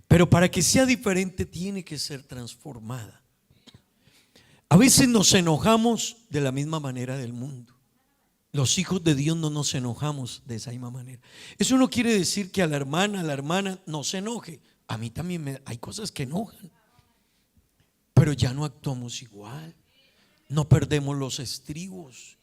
Pero para que sea diferente tiene que ser transformada. A veces nos enojamos de la misma manera del mundo. Los hijos de Dios no nos enojamos de esa misma manera. Eso no quiere decir que a la hermana no se enoje. A mí también hay cosas que enojan. Pero ya no actuamos igual. No perdemos los estribos.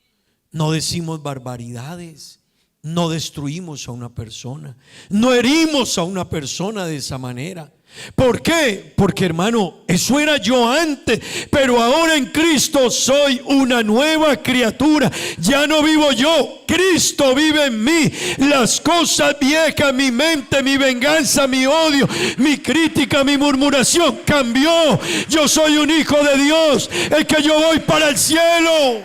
No decimos barbaridades. No destruimos a una persona. No herimos a una persona de esa manera. ¿Por qué? Porque hermano, eso era yo antes, pero ahora en Cristo soy una nueva criatura. Ya no vivo yo, Cristo vive en mí. Las cosas viejas, mi mente, mi venganza, mi odio, mi crítica, mi murmuración cambió. Yo soy un hijo de Dios, es que yo voy para el cielo.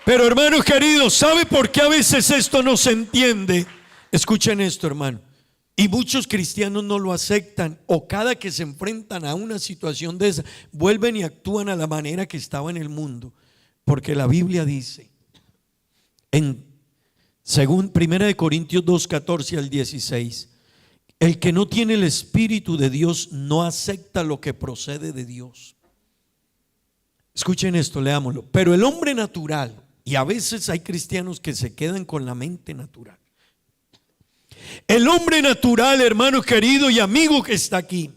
Pero hermanos queridos, ¿sabe por qué a veces esto no se entiende? Escuchen esto, hermano. Y muchos cristianos no lo aceptan, o cada que se enfrentan a una situación de esa, vuelven y actúan a la manera que estaba en el mundo. Porque la Biblia dice, según 1 Corintios 2, 14 al 16, el que no tiene el Espíritu de Dios no acepta lo que procede de Dios. Escuchen esto, leámoslo. Pero el hombre natural, y a veces hay cristianos que se quedan con la mente natural. El hombre natural, hermano querido y amigo que está aquí,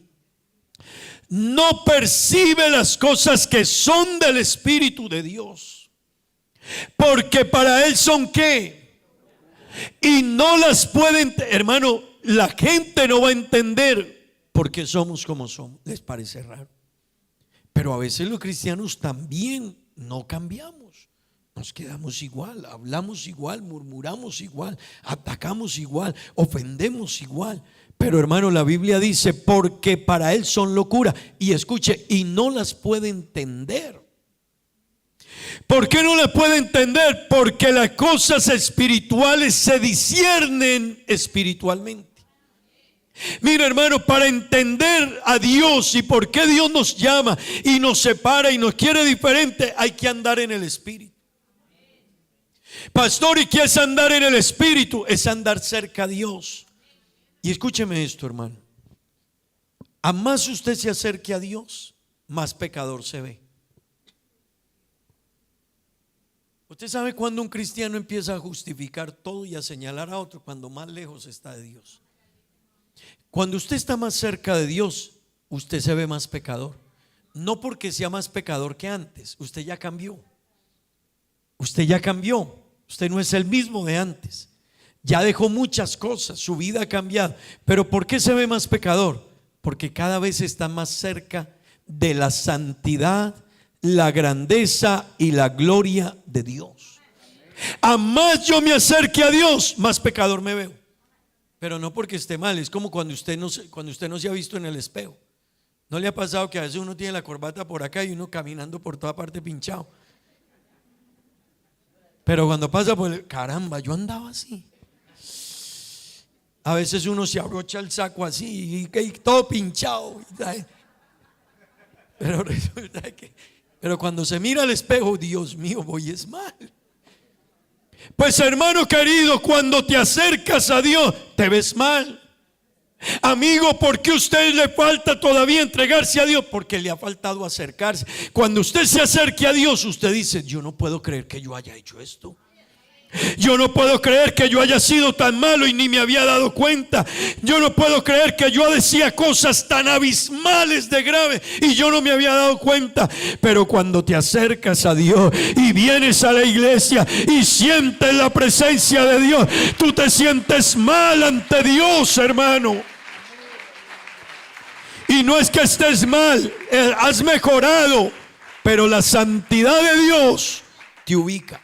no percibe las cosas que son del Espíritu de Dios, porque para él son ¿qué? Y no las pueden, hermano, la gente no va a entender porque somos como somos. Les parece raro, pero a veces los cristianos también no cambiamos. Nos quedamos igual, hablamos igual, murmuramos igual, atacamos igual, ofendemos igual. Pero hermano, la Biblia dice, porque para él son locura. Y escuche, y no las puede entender. ¿Por qué no las puede entender? Porque las cosas espirituales se disciernen espiritualmente. Mira, hermano, para entender a Dios y por qué Dios nos llama y nos separa y nos quiere diferente, hay que andar en el Espíritu. Pastor, ¿y qué es andar en el Espíritu? Es andar cerca a Dios. Y escúcheme esto, hermano. A más usted se acerque a Dios, más pecador se ve. Usted sabe cuando un cristiano empieza a justificar todo y a señalar a otro, cuando más lejos está de Dios. Cuando usted está más cerca de Dios, usted se ve más pecador. No porque sea más pecador que antes, usted ya cambió. Usted ya cambió. Usted no es el mismo de antes. Ya dejó muchas cosas, su vida ha cambiado. Pero ¿por qué se ve más pecador? Porque cada vez está más cerca de la santidad, la grandeza y la gloria de Dios. A más yo me acerque a Dios, más pecador me veo. Pero no porque esté mal, es como cuando usted no se ha visto en el espejo. ¿No le ha pasado que a veces uno tiene la corbata por acá y uno caminando por toda parte pinchado? Pero cuando pasa por el, caramba, yo andaba así. A veces uno se abrocha el saco así y todo pinchado. Pero resulta que, pero cuando se mira al espejo, Dios mío, voy es mal. Pues hermano querido, cuando te acercas a Dios, te ves mal. Amigo, ¿por qué a usted le falta todavía entregarse a Dios? Porque le ha faltado acercarse. Cuando usted se acerque a Dios, usted dice: yo no puedo creer que yo haya hecho esto. Yo no puedo creer que yo haya sido tan malo y ni me había dado cuenta. Yo no puedo creer que yo decía cosas tan abismales de grave y yo no me había dado cuenta. Pero cuando te acercas a Dios y vienes a la iglesia y sientes la presencia de Dios, tú te sientes mal ante Dios, hermano. Y no es que estés mal, has mejorado, pero la santidad de Dios te ubica.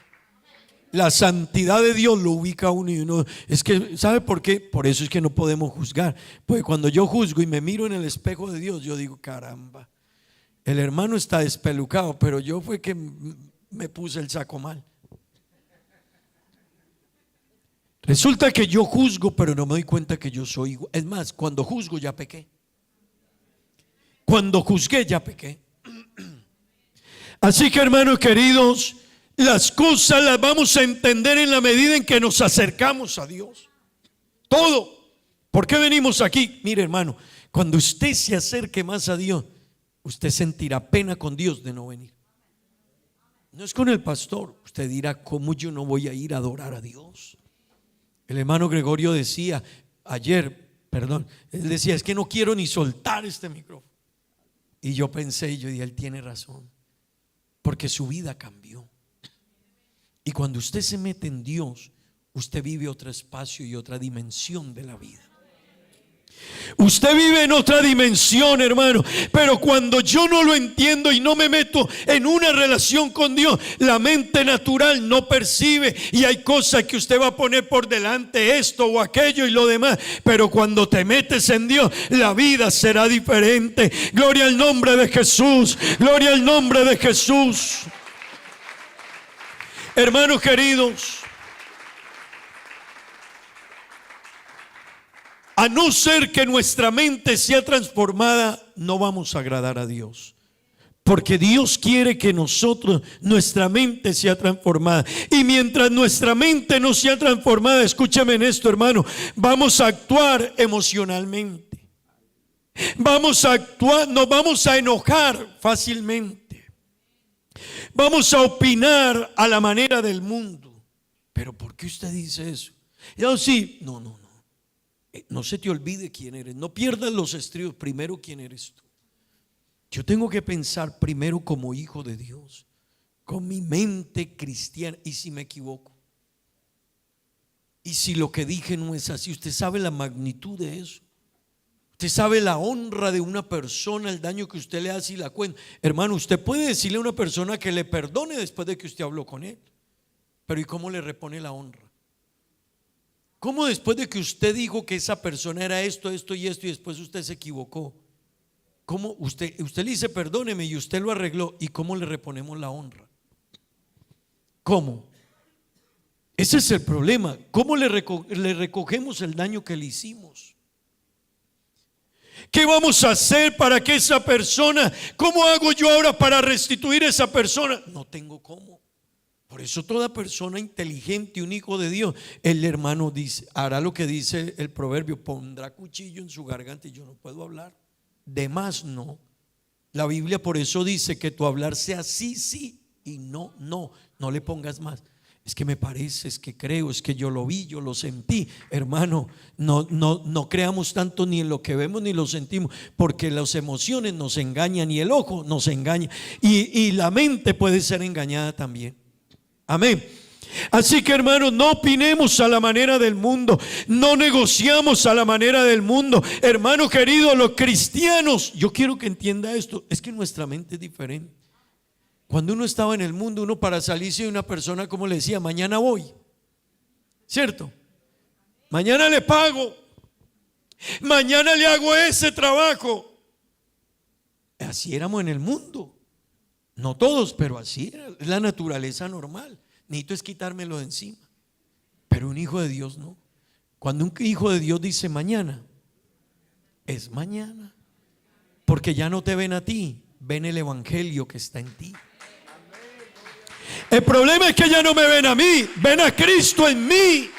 La santidad de Dios lo ubica a uno y uno, es que, ¿sabe por qué? Por eso es que no podemos juzgar. Porque cuando yo juzgo y me miro en el espejo de Dios, yo digo: caramba, el hermano está despelucado, pero yo fue que me puse el saco mal. Resulta que yo juzgo, pero no me doy cuenta que yo soy igual. Es más, cuando juzgo ya pequé. Cuando juzgué ya pequé. Así que, hermanos queridos, las cosas las vamos a entender en la medida en que nos acercamos a Dios. Todo. ¿Por qué venimos aquí? Mire, hermano, cuando usted se acerque más a Dios, usted sentirá pena con Dios de no venir. No es con el pastor. Usted dirá: ¿cómo yo no voy a ir a adorar a Dios? El hermano Gregorio decía ayer, él decía: es que no quiero ni soltar este micrófono. Y yo pensé, y yo dije: él tiene razón, porque su vida cambió. Y cuando usted se mete en Dios, usted vive otro espacio y otra dimensión de la vida. Usted vive en otra dimensión, hermano. Pero cuando yo no lo entiendo y no me meto en una relación con Dios, la mente natural no percibe y hay cosas que usted va a poner por delante, esto o aquello y lo demás. Pero cuando te metes en Dios, la vida será diferente. Gloria al nombre de Jesús. Gloria al nombre de Jesús. Hermanos queridos, a no ser que nuestra mente sea transformada, no vamos a agradar a Dios. Porque Dios quiere que nuestra mente sea transformada. Y mientras nuestra mente no sea transformada, escúchame en esto, hermano, vamos a actuar emocionalmente. Vamos a actuar, nos vamos a enojar fácilmente. Vamos a opinar a la manera del mundo. ¿Pero por qué usted dice eso? Yo sí, no. No se te olvide quién eres. No pierdas los estribos. Primero, ¿quién eres tú? Yo tengo que pensar primero como hijo de Dios, con mi mente cristiana. ¿Y si me equivoco? ¿Y si lo que dije no es así? Usted sabe la magnitud de eso. Usted sabe la honra de una persona, el daño que usted le hace y la cuenta. Hermano, usted puede decirle a una persona que le perdone después de que usted habló con él. Pero ¿y cómo le repone la honra? ¿Cómo después de que usted dijo que esa persona era esto y después usted se equivocó? ¿Cómo usted le dice perdóneme y usted lo arregló? ¿Y cómo le reponemos la honra? ¿Cómo? Ese es el problema. ¿Cómo le recogemos el daño que le hicimos? ¿Qué vamos a hacer para que esa persona, cómo hago yo ahora para restituir a esa persona? No tengo cómo. Por eso toda persona inteligente, un hijo de Dios, el hermano dice, hará lo que dice el proverbio, pondrá cuchillo en su garganta. Y yo no puedo hablar, de más no. La Biblia por eso dice que tu hablar sea sí, sí y no, no. No le pongas más. Es que me parece, es que creo, es que yo lo vi, yo lo sentí. Hermano, no creamos tanto ni en lo que vemos ni lo sentimos, porque las emociones nos engañan y el ojo nos engaña y la mente puede ser engañada también. Amén. Así que, hermanos, no opinemos a la manera del mundo, no negociamos a la manera del mundo. Hermano querido, los cristianos, yo quiero que entienda esto, es que nuestra mente es diferente. Cuando uno estaba en el mundo, uno para salirse de una persona, como le decía, mañana voy, ¿cierto? Mañana le pago, mañana le hago ese trabajo. Así éramos en el mundo. No todos, pero así era, es la naturaleza normal. Necesito es quitármelo de encima. Pero un hijo de Dios no. Cuando un hijo de Dios dice mañana, es mañana. Porque ya no te ven a ti, ven el evangelio que está en ti. El problema es que ya no me ven a mí, ven a Cristo en mí.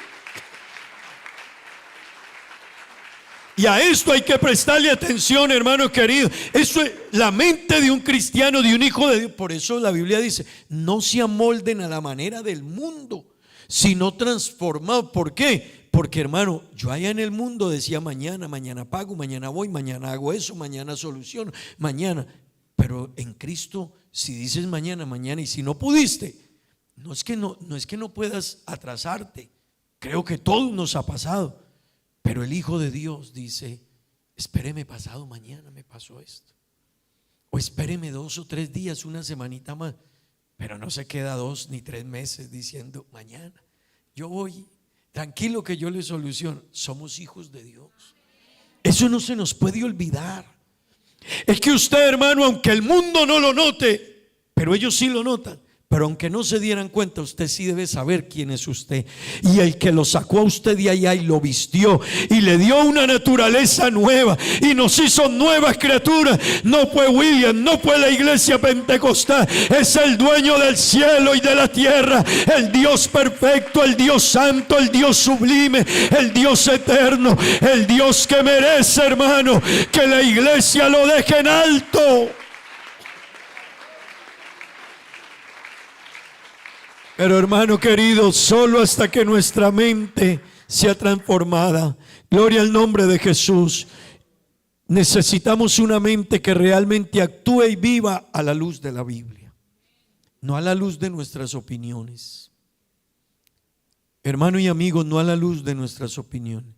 Y a esto hay que prestarle atención, hermanos queridos. Eso es la mente de un cristiano, de un hijo de Dios. Por eso la Biblia dice, no se amolden a la manera del mundo, sino transformados. ¿Por qué? Porque, hermano, yo allá en el mundo decía mañana pago, mañana voy, mañana hago eso, mañana soluciono, mañana. Pero en Cristo, si dices mañana, mañana, y si no pudiste, no es que no puedas atrasarte. Creo que todo nos ha pasado. Pero el Hijo de Dios dice, espéreme pasado mañana, me pasó esto. O espéreme 2 o 3 días, una semanita más. Pero no se queda 2 ni 3 meses diciendo, mañana yo voy, tranquilo que yo le soluciono. Somos hijos de Dios. Eso no se nos puede olvidar. Es que usted, hermano, aunque el mundo no lo note, pero ellos sí lo notan. Pero aunque no se dieran cuenta, usted sí debe saber quién es usted. Y el que lo sacó a usted de allá y lo vistió y le dio una naturaleza nueva y nos hizo nuevas criaturas, no fue William, no fue la iglesia pentecostal. Es el dueño del cielo y de la tierra, el Dios perfecto, el Dios santo, el Dios sublime, el Dios eterno, el Dios que merece, hermano, que la iglesia lo deje en alto. Pero, hermano querido, solo hasta que nuestra mente sea transformada, gloria al nombre de Jesús, necesitamos una mente que realmente actúe y viva a la luz de la Biblia, no a la luz de nuestras opiniones. Hermano y amigo, no a la luz de nuestras opiniones.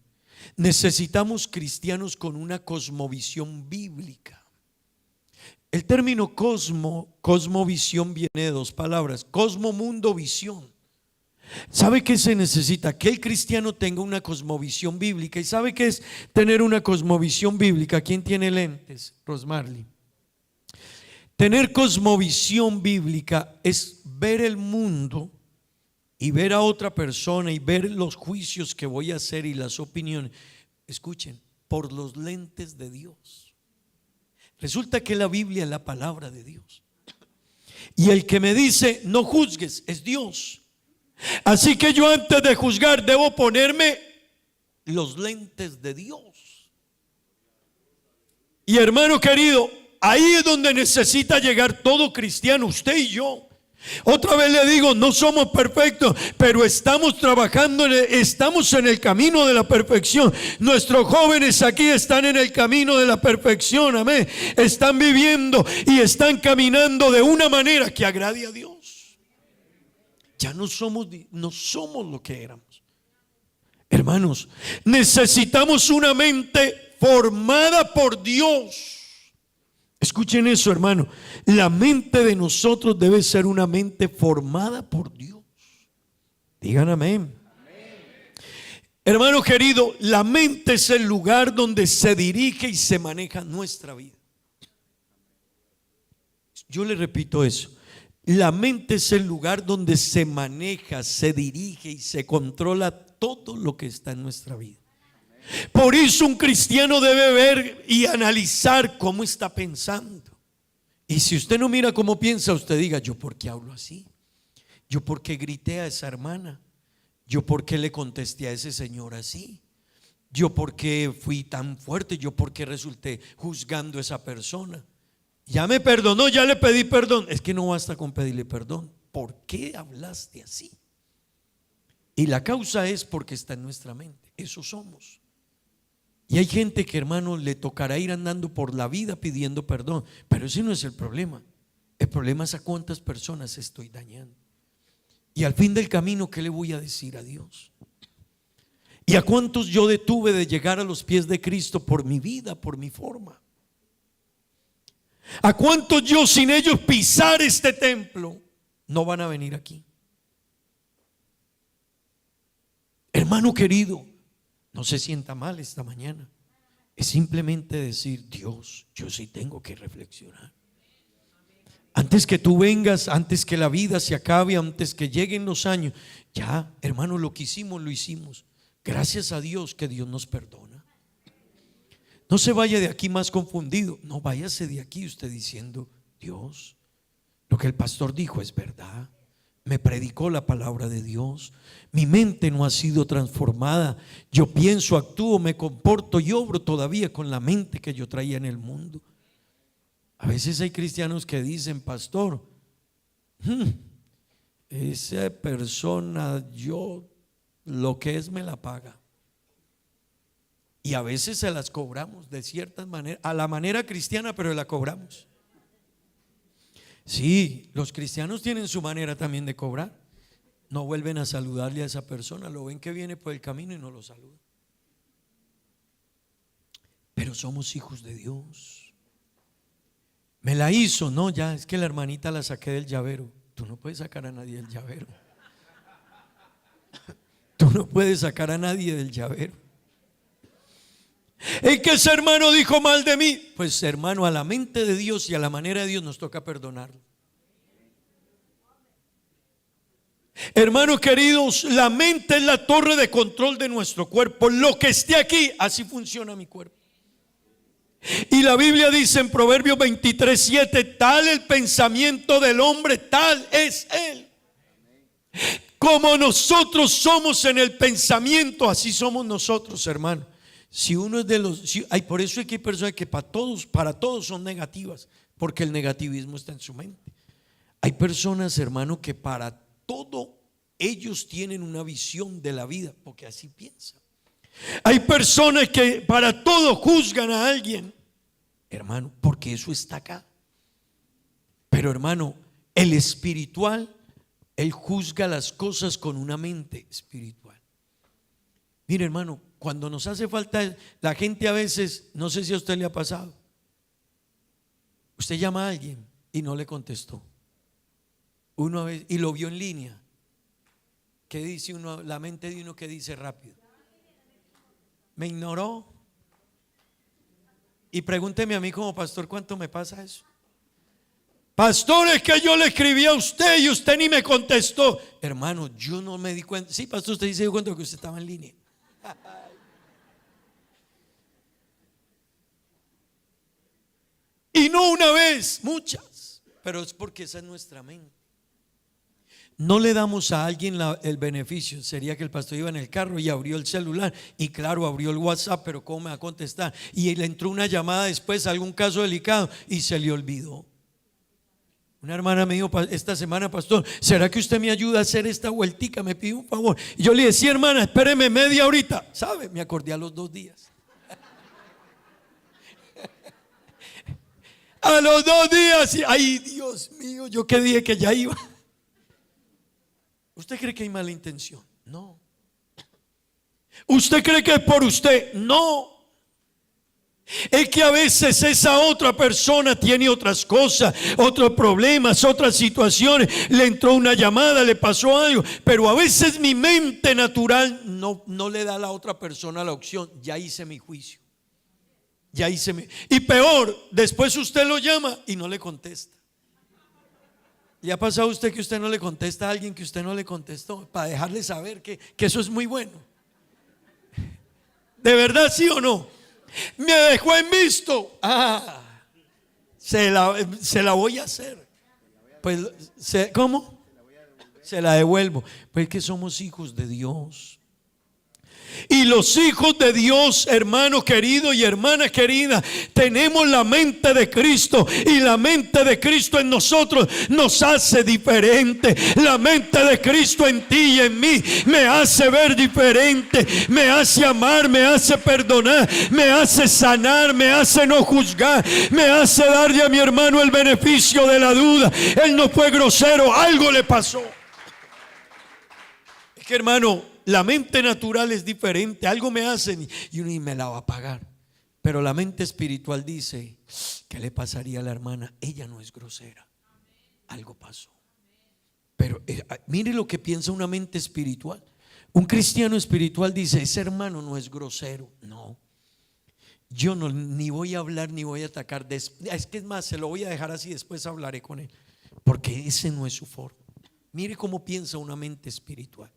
Necesitamos cristianos con una cosmovisión bíblica. El término cosmovisión viene de 2 palabras, cosmo, mundo, visión. ¿Sabe qué se necesita? Que el cristiano tenga una cosmovisión bíblica. ¿Y sabe qué es tener una cosmovisión bíblica? ¿Quién tiene lentes? Rosmarly. Tener cosmovisión bíblica es ver el mundo y ver a otra persona y ver los juicios que voy a hacer y las opiniones. Escuchen, por los lentes de Dios. Resulta que la Biblia es la palabra de Dios. Y el que me dice no juzgues es Dios. Así que yo antes de juzgar debo ponerme los lentes de Dios. Y hermano querido, ahí es donde necesita llegar todo cristiano, usted y yo. Otra vez le digo, no somos perfectos, pero estamos trabajando, estamos en el camino de la perfección. Nuestros jóvenes aquí están en el camino de la perfección, amén. Están viviendo y están caminando de una manera que agrade a Dios. Ya no somos lo que éramos. Hermanos, necesitamos una mente formada por Dios. Escuchen eso, hermano. La mente de nosotros debe ser una mente formada por Dios. Digan amén. Hermano querido, la mente es el lugar donde se dirige y se maneja nuestra vida. Yo le repito eso. La mente es el lugar donde se maneja, se dirige y se controla todo lo que está en nuestra vida. Por eso un cristiano debe ver y analizar cómo está pensando. Y si usted no mira cómo piensa, usted diga: ¿yo por qué hablo así? ¿Yo por qué grité a esa hermana? ¿Yo por qué le contesté a ese señor así? ¿Yo por qué fui tan fuerte? ¿Yo por qué resulté juzgando a esa persona? Ya me perdonó, ya le pedí perdón. Es que no basta con pedirle perdón. ¿Por qué hablaste así? Y la causa es porque está en nuestra mente. Eso somos. Y hay gente que, hermano, le tocará ir andando por la vida pidiendo perdón, pero ese no es el problema. El problema es a cuántas personas estoy dañando. Y al fin del camino, ¿qué le voy a decir a Dios? ¿Y a cuántos yo detuve de llegar a los pies de Cristo por mi vida, por mi forma? ¿A cuántos yo, sin ellos pisar este templo, no van a venir aquí? Hermano querido, no se sienta mal esta mañana. Es simplemente decir: Dios, yo sí tengo que reflexionar. Antes que tú vengas, antes que la vida se acabe, antes que lleguen los años, ya, hermano, lo que hicimos, lo hicimos. Gracias a Dios que Dios nos perdona. No se vaya de aquí más confundido. No, váyase de aquí usted diciendo: Dios, lo que el pastor dijo es verdad. Me predicó la palabra de Dios. Mi mente no ha sido transformada. Yo pienso, actúo, me comporto y obro todavía con la mente que yo traía en el mundo. A veces hay cristianos que dicen: pastor, esa persona, yo lo que es me la paga. Y a veces se las cobramos de ciertas maneras, a la manera cristiana, pero la cobramos. Sí, los cristianos tienen su manera también de cobrar. No vuelven a saludarle a esa persona, lo ven que viene por el camino y no lo saludan. Pero somos hijos de Dios. Me la hizo, no, ya es que la hermanita la saqué del llavero. Tú no puedes sacar a nadie del llavero. Tú no puedes sacar a nadie del llavero. Es que ese hermano dijo mal de mí. Pues, hermano, a la mente de Dios y a la manera de Dios nos toca perdonarlo. Hermanos queridos, la mente es la torre de control de nuestro cuerpo. Lo que esté aquí, así funciona mi cuerpo. Y la Biblia dice en Proverbios 23:7: tal el pensamiento del hombre, tal es él. Como nosotros somos en el pensamiento, así somos nosotros, hermano. Si uno es de los, por eso es que hay personas que para todos son negativas, porque el negativismo está en su mente. Hay personas, hermano, que para todo ellos tienen una visión de la vida, porque así piensan. Hay personas que para todo juzgan a alguien, hermano, porque eso está acá. Pero, hermano, el espiritual, él juzga las cosas con una mente espiritual. Mire, hermano, cuando nos hace falta, la gente a veces, no sé si a usted le ha pasado, usted llama a alguien y no le contestó. Uno a veces, y lo vio en línea. ¿Qué dice uno? La mente de uno, que dice rápido: me ignoró. Y pregúnteme a mí como pastor, ¿cuánto me pasa eso? Pastor, es que yo le escribí a usted y usted ni me contestó. Hermano, yo no me di cuenta. Sí, pastor, usted se dio cuenta que usted estaba en línea. Y no una vez, muchas. Pero es porque esa es nuestra mente. No le damos a alguien el beneficio. Sería que el pastor iba en el carro y abrió el celular y claro, abrió el WhatsApp, pero ¿cómo me va a contestar? Y le entró una llamada después, algún caso delicado, y se le olvidó. Una hermana me dijo esta semana: pastor, ¿será que usted me ayuda a hacer esta vueltica? Me pidió un favor. Y yo le dije: sí, hermana, espéreme media horita. ¿Sabe? Me acordé a los 2 días. A los 2 días. Ay, Dios mío, yo que dije que ya iba. ¿Usted cree que hay mala intención? No. ¿Usted cree que es por usted? No. Es que a veces esa otra persona tiene otras cosas, otros problemas, otras situaciones. Le entró una llamada, le pasó algo, pero a veces mi mente natural no le da a la otra persona la opción. Ya hice mi juicio. Y peor, después usted lo llama y no le contesta. ¿Le ha pasado a usted que usted no le contesta a alguien que usted no le contestó? Para dejarle saber que eso es muy bueno. ¿De verdad sí o no? Me dejó en visto. Se la voy a hacer. Pues, ¿cómo? Se la devuelvo. Pues es que somos hijos de Dios. Y los hijos de Dios, hermano querido y hermana querida, tenemos la mente de Cristo, y la mente de Cristo en nosotros nos hace diferente. La mente de Cristo en ti y en mí me hace ver diferente, me hace amar, me hace perdonar, me hace sanar, me hace no juzgar, me hace darle a mi hermano el beneficio de la duda. Él no fue grosero, algo le pasó. Es que, hermano, la mente natural es diferente, algo me hacen y uno me la va a pagar. Pero la mente espiritual dice: ¿qué le pasaría a la hermana? Ella no es grosera, algo pasó. Pero mire lo que piensa una mente espiritual. Un cristiano espiritual dice: ese hermano no es grosero. No, yo no, ni voy a hablar ni voy a atacar. Es que es más, se lo voy a dejar así, después hablaré con él, porque ese no es su forma. Mire cómo piensa una mente espiritual.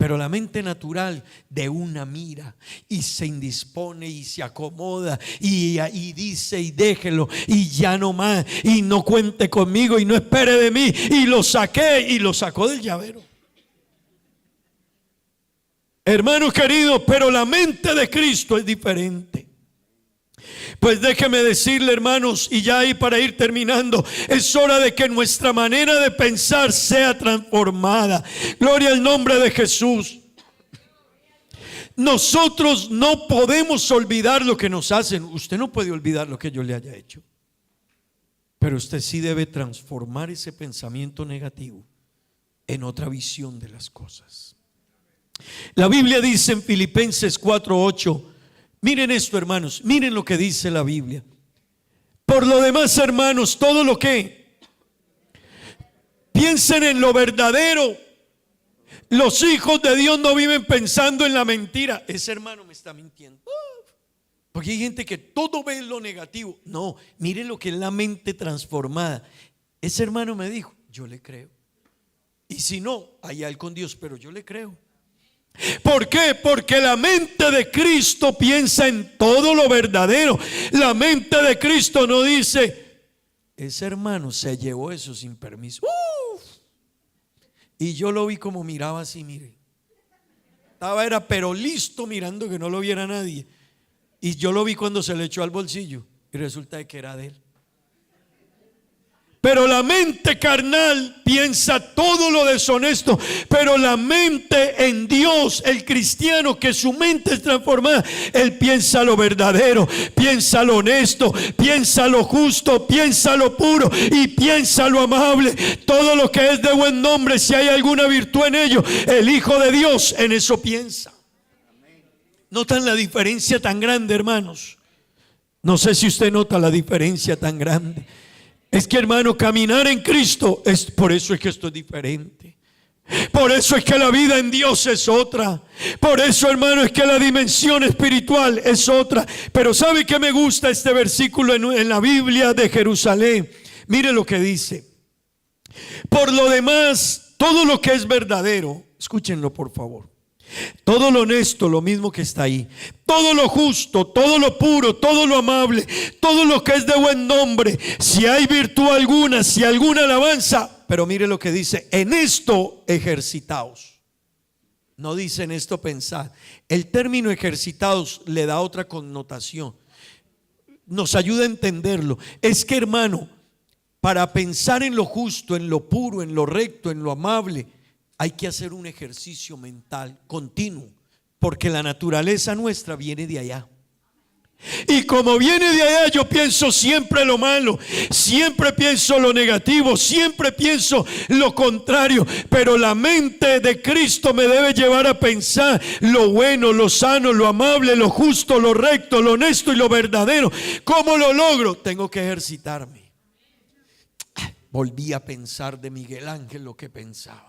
Pero la mente natural de una mira y se indispone y se acomoda y dice: y déjelo, y ya no más, y no cuente conmigo, y no espere de mí, y lo saqué, y lo sacó del llavero. Hermanos queridos, pero la mente de Cristo es diferente. Pues déjeme decirle, hermanos, y ya ahí para ir terminando, es hora de que nuestra manera de pensar sea transformada. Gloria al nombre de Jesús. Nosotros no podemos olvidar lo que nos hacen. Usted no puede olvidar lo que yo le haya hecho, pero usted sí debe transformar ese pensamiento negativo en otra visión de las cosas. La Biblia dice en Filipenses 4:8, miren esto, hermanos, miren lo que dice la Biblia. Por lo demás, hermanos, todo lo que piensen en lo verdadero. Los hijos de Dios no viven pensando en la mentira. Ese hermano me está mintiendo. Porque hay gente que todo ve en lo negativo. No, miren lo que es la mente transformada. Ese hermano me dijo, yo le creo. Y si no, allá él con Dios, pero yo le creo. ¿Por qué? Porque la mente de Cristo piensa en todo lo verdadero. La mente de Cristo no dice, ese hermano se llevó eso sin permiso. Y yo lo vi como miraba así, mire. Era pero listo mirando que no lo viera nadie. Y yo lo vi cuando se le echó al bolsillo y resulta que era de él. Pero la mente carnal piensa todo lo deshonesto, pero la mente en Dios, el cristiano que su mente es transformada, él piensa lo verdadero, piensa lo honesto, piensa lo justo, piensa lo puro y piensa lo amable. Todo lo que es de buen nombre, si hay alguna virtud en ello, el Hijo de Dios en eso piensa. ¿Notan la diferencia tan grande, hermanos? No sé si usted nota la diferencia tan grande. Es que, hermano, caminar en Cristo por eso es que esto es diferente. Por eso es que la vida en Dios es otra. Por eso, hermano, es que la dimensión espiritual es otra. Pero ¿sabe qué me gusta este versículo en la Biblia de Jerusalén? Mire lo que dice. Por lo demás, todo lo que es verdadero, escúchenlo por favor. Todo lo honesto, lo mismo que está ahí. Todo lo justo, todo lo puro, todo lo amable, todo lo que es de buen nombre. Si hay virtud alguna, si alguna alabanza. Pero mire lo que dice, en esto ejercitaos. No dice en esto pensad. El término ejercitaos le da otra connotación. Nos ayuda a entenderlo. Es que, hermano, para pensar en lo justo, en lo puro, en lo recto, en lo amable, hay que hacer un ejercicio mental continuo, porque la naturaleza nuestra viene de allá. Y como viene de allá, yo pienso siempre lo malo, siempre pienso lo negativo, siempre pienso lo contrario. Pero la mente de Cristo me debe llevar a pensar lo bueno, lo sano, lo amable, lo justo, lo recto, lo honesto y lo verdadero. ¿Cómo lo logro? Tengo que ejercitarme. Volví a pensar de Miguel Ángel lo que pensaba.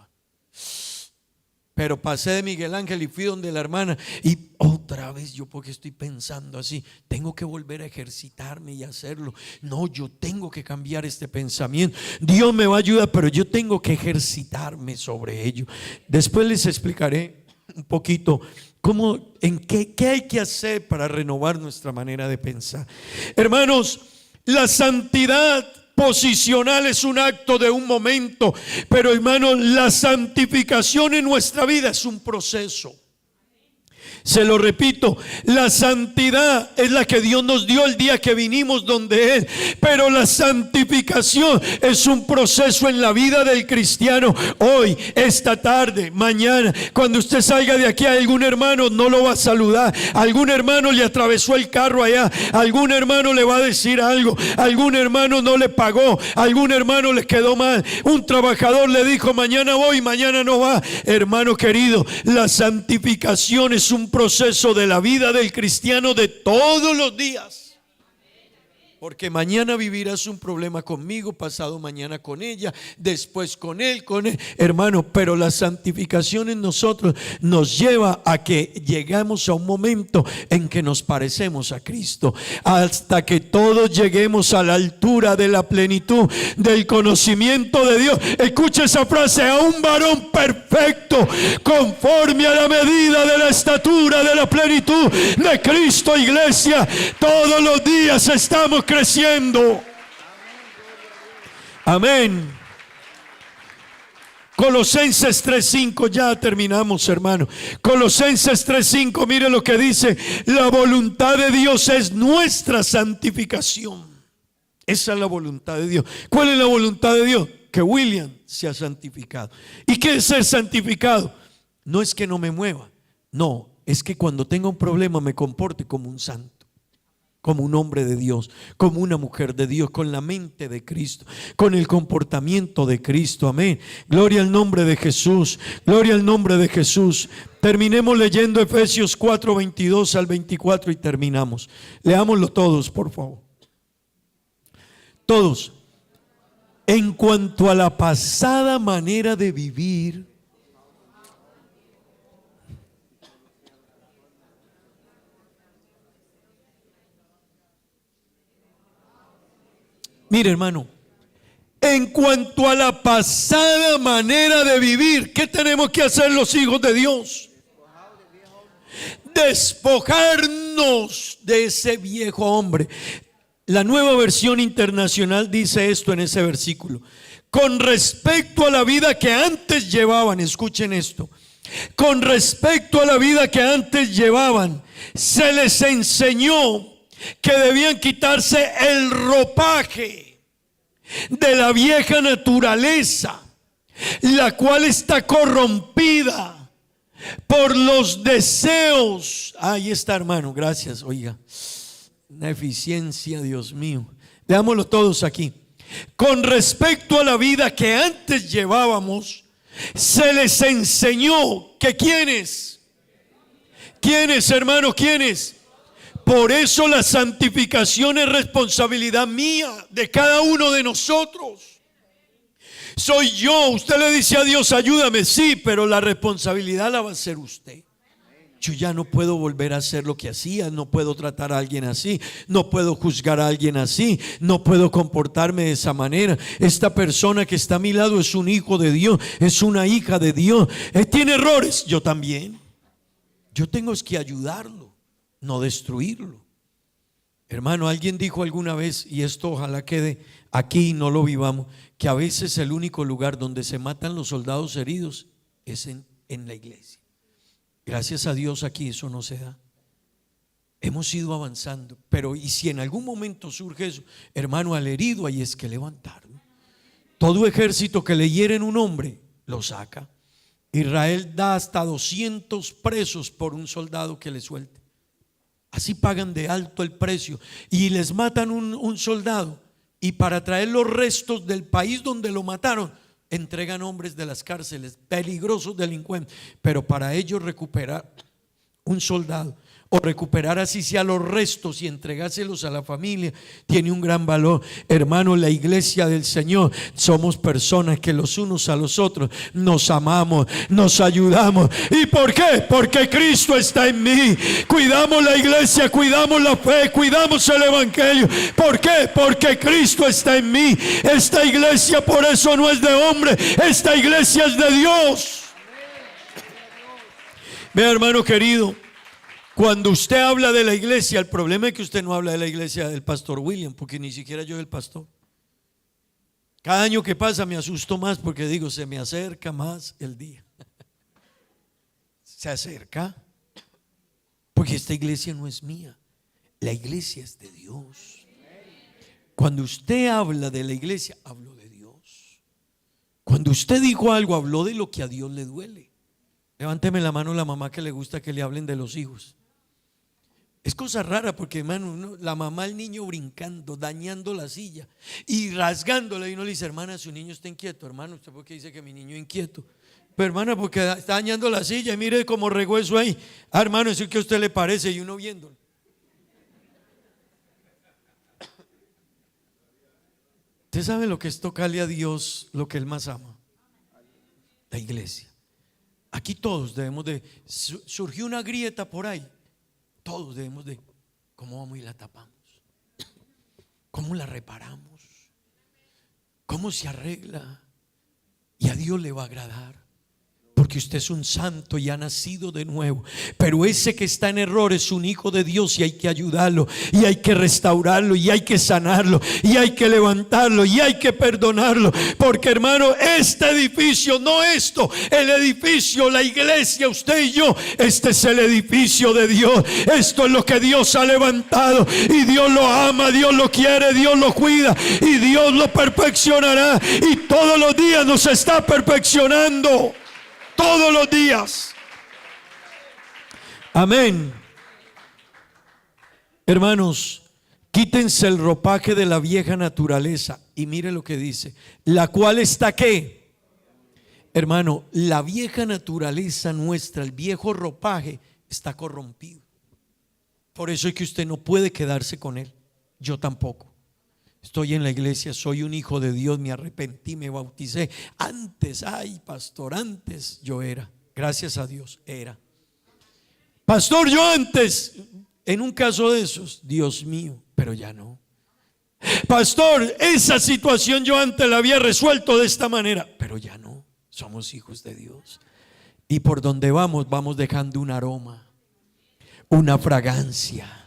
Pero pasé de Miguel Ángel y fui donde la hermana y otra vez yo, porque estoy pensando así, tengo que volver a ejercitarme y hacerlo. No, yo tengo que cambiar este pensamiento. Dios me va a ayudar, pero yo tengo que ejercitarme sobre ello. Después les explicaré un poquito qué hay que hacer para renovar nuestra manera de pensar. Hermanos, la santidad posicional es un acto de un momento, pero hermanos, la santificación en nuestra vida es un proceso. Se lo repito, la santidad es la que Dios nos dio el día que vinimos donde Él, pero la santificación es un proceso en la vida del cristiano. Hoy, esta tarde, mañana, cuando usted salga de aquí, algún hermano no lo va a saludar, algún hermano le atravesó el carro allá, algún hermano le va a decir algo, algún hermano no le pagó, algún hermano le quedó mal, un trabajador le dijo mañana voy, mañana no va. Hermano querido, la santificación es un proceso de la vida del cristiano de todos los días. Porque mañana vivirás un problema conmigo, pasado mañana con ella, después con él, hermano. Pero la santificación en nosotros nos lleva a que llegamos a un momento en que nos parecemos a Cristo, hasta que todos lleguemos a la altura de la plenitud del conocimiento de Dios. Escucha esa frase: a un varón perfecto, conforme a la medida de la estatura de la plenitud de Cristo. Iglesia, todos los días estamos creciendo. Amén. Colosenses 3:5, ya terminamos, hermano. Colosenses 3:5, mire lo que dice: la voluntad de Dios es nuestra santificación. Esa es la voluntad de Dios. ¿Cuál es la voluntad de Dios? Que William sea santificado. ¿Y qué es ser santificado? No es que no me mueva, no, es que cuando tenga un problema me comporte como un santo, como un hombre de Dios, como una mujer de Dios, con la mente de Cristo, con el comportamiento de Cristo. Amén. Gloria al nombre de Jesús. Gloria al nombre de Jesús. Terminemos leyendo Efesios 4:22 al 24 y terminamos. Leámoslo todos, por favor. Todos. En cuanto a la pasada manera de vivir, mire, hermano, en cuanto a la pasada manera de vivir, ¿qué tenemos que hacer los hijos de Dios? Despojarnos de ese viejo hombre. La Nueva Versión Internacional dice esto en ese versículo: con respecto a la vida que antes llevaban, escuchen esto, con respecto a la vida que antes llevaban, se les enseñó que debían quitarse el ropaje de la vieja naturaleza, la cual está corrompida por los deseos. Ahí está, hermano, gracias. Oiga, una eficiencia, Dios mío. Veámoslo todos aquí. Con respecto a la vida que antes llevábamos, se les enseñó que ¿quiénes? ¿Quiénes, hermano? ¿Quiénes? Por eso la santificación es responsabilidad mía, de cada uno de nosotros. Soy yo. Usted le dice a Dios: ayúdame, sí, pero la responsabilidad la va a hacer usted. Yo ya no puedo volver a hacer lo que hacía, no puedo tratar a alguien así, no puedo juzgar a alguien así, no puedo comportarme de esa manera. Esta persona que está a mi lado es un hijo de Dios, es una hija de Dios. Tiene errores, yo también. Yo tengo que ayudarlo, no destruirlo. Hermano, alguien dijo alguna vez, y esto ojalá quede aquí y no lo vivamos, que a veces el único lugar donde se matan los soldados heridos es en la iglesia. Gracias a Dios aquí eso no se da. Hemos ido avanzando, pero y si en algún momento surge eso, hermano, al herido hay es que levantarlo. Todo ejército que le hieren un hombre lo saca. Israel da hasta 200 presos por un soldado que le suelte. Así pagan de alto el precio y les matan un soldado, y para traer los restos del país donde lo mataron entregan hombres de las cárceles, peligrosos delincuentes. Pero para ellos recuperar un soldado o recuperar así sea los restos y entregárselos a la familia tiene un gran valor. Hermano, la iglesia del Señor somos personas que los unos a los otros nos amamos, nos ayudamos. ¿Y por qué? Porque Cristo está en mí. Cuidamos la iglesia, cuidamos la fe, cuidamos el evangelio. ¿Por qué? Porque Cristo está en mí. Esta iglesia por eso no es de hombre, esta iglesia es de Dios. Vea, hermano querido, cuando usted habla de la iglesia, el problema es que usted no habla de la iglesia del pastor William, porque ni siquiera yo soy el pastor. Cada año que pasa me asusto más porque digo, se me acerca más el día. Se acerca, porque esta iglesia no es mía, la iglesia es de Dios. Cuando usted habla de la iglesia, habló de Dios. Cuando usted dijo algo, habló de lo que a Dios le duele. Levánteme la mano la mamá que le gusta que le hablen de los hijos. Es cosa rara porque, hermano, la mamá, el niño brincando, dañando la silla y rasgándola, y uno le dice, hermana, su niño está inquieto. Hermano, ¿usted por qué dice que mi niño es inquieto? Pero, hermana, porque está dañando la silla y mire cómo regó eso ahí. Ah, hermano, eso es que a usted le parece, y uno viéndolo. ¿Usted sabe lo que es tocarle a Dios lo que Él más ama? La iglesia. Aquí todos debemos de, surgió una grieta por ahí, todos debemos de, ¿cómo vamos y la tapamos? ¿Cómo la reparamos? ¿Cómo se arregla? Y a Dios le va a agradar. Porque usted es un santo y ha nacido de nuevo. Pero ese que está en error es un hijo de Dios, y hay que ayudarlo, y hay que restaurarlo, y hay que sanarlo, y hay que levantarlo, y hay que perdonarlo. Porque, hermano, este edificio, no esto, el edificio, la iglesia, usted y yo, este es el edificio de Dios. Esto es lo que Dios ha levantado, y Dios lo ama, Dios lo quiere, Dios lo cuida, y Dios lo perfeccionará. Y todos los días nos está perfeccionando. Todos los días. Amén. Hermanos, quítense el ropaje de la vieja naturaleza. Y mire lo que dice, la cual está ¿qué? Hermano, la vieja naturaleza nuestra, el viejo ropaje está corrompido. Por eso es que usted no puede quedarse con él. Yo tampoco. Estoy en la iglesia, soy un hijo de Dios, me arrepentí, me bauticé. Antes, ay pastor, antes yo era, gracias a Dios, era. Pastor, yo antes, en un caso de esos, Dios mío, pero ya no. Pastor, esa situación yo antes la había resuelto de esta manera, pero ya no. Somos hijos de Dios. Y por donde vamos, vamos dejando un aroma, una fragancia,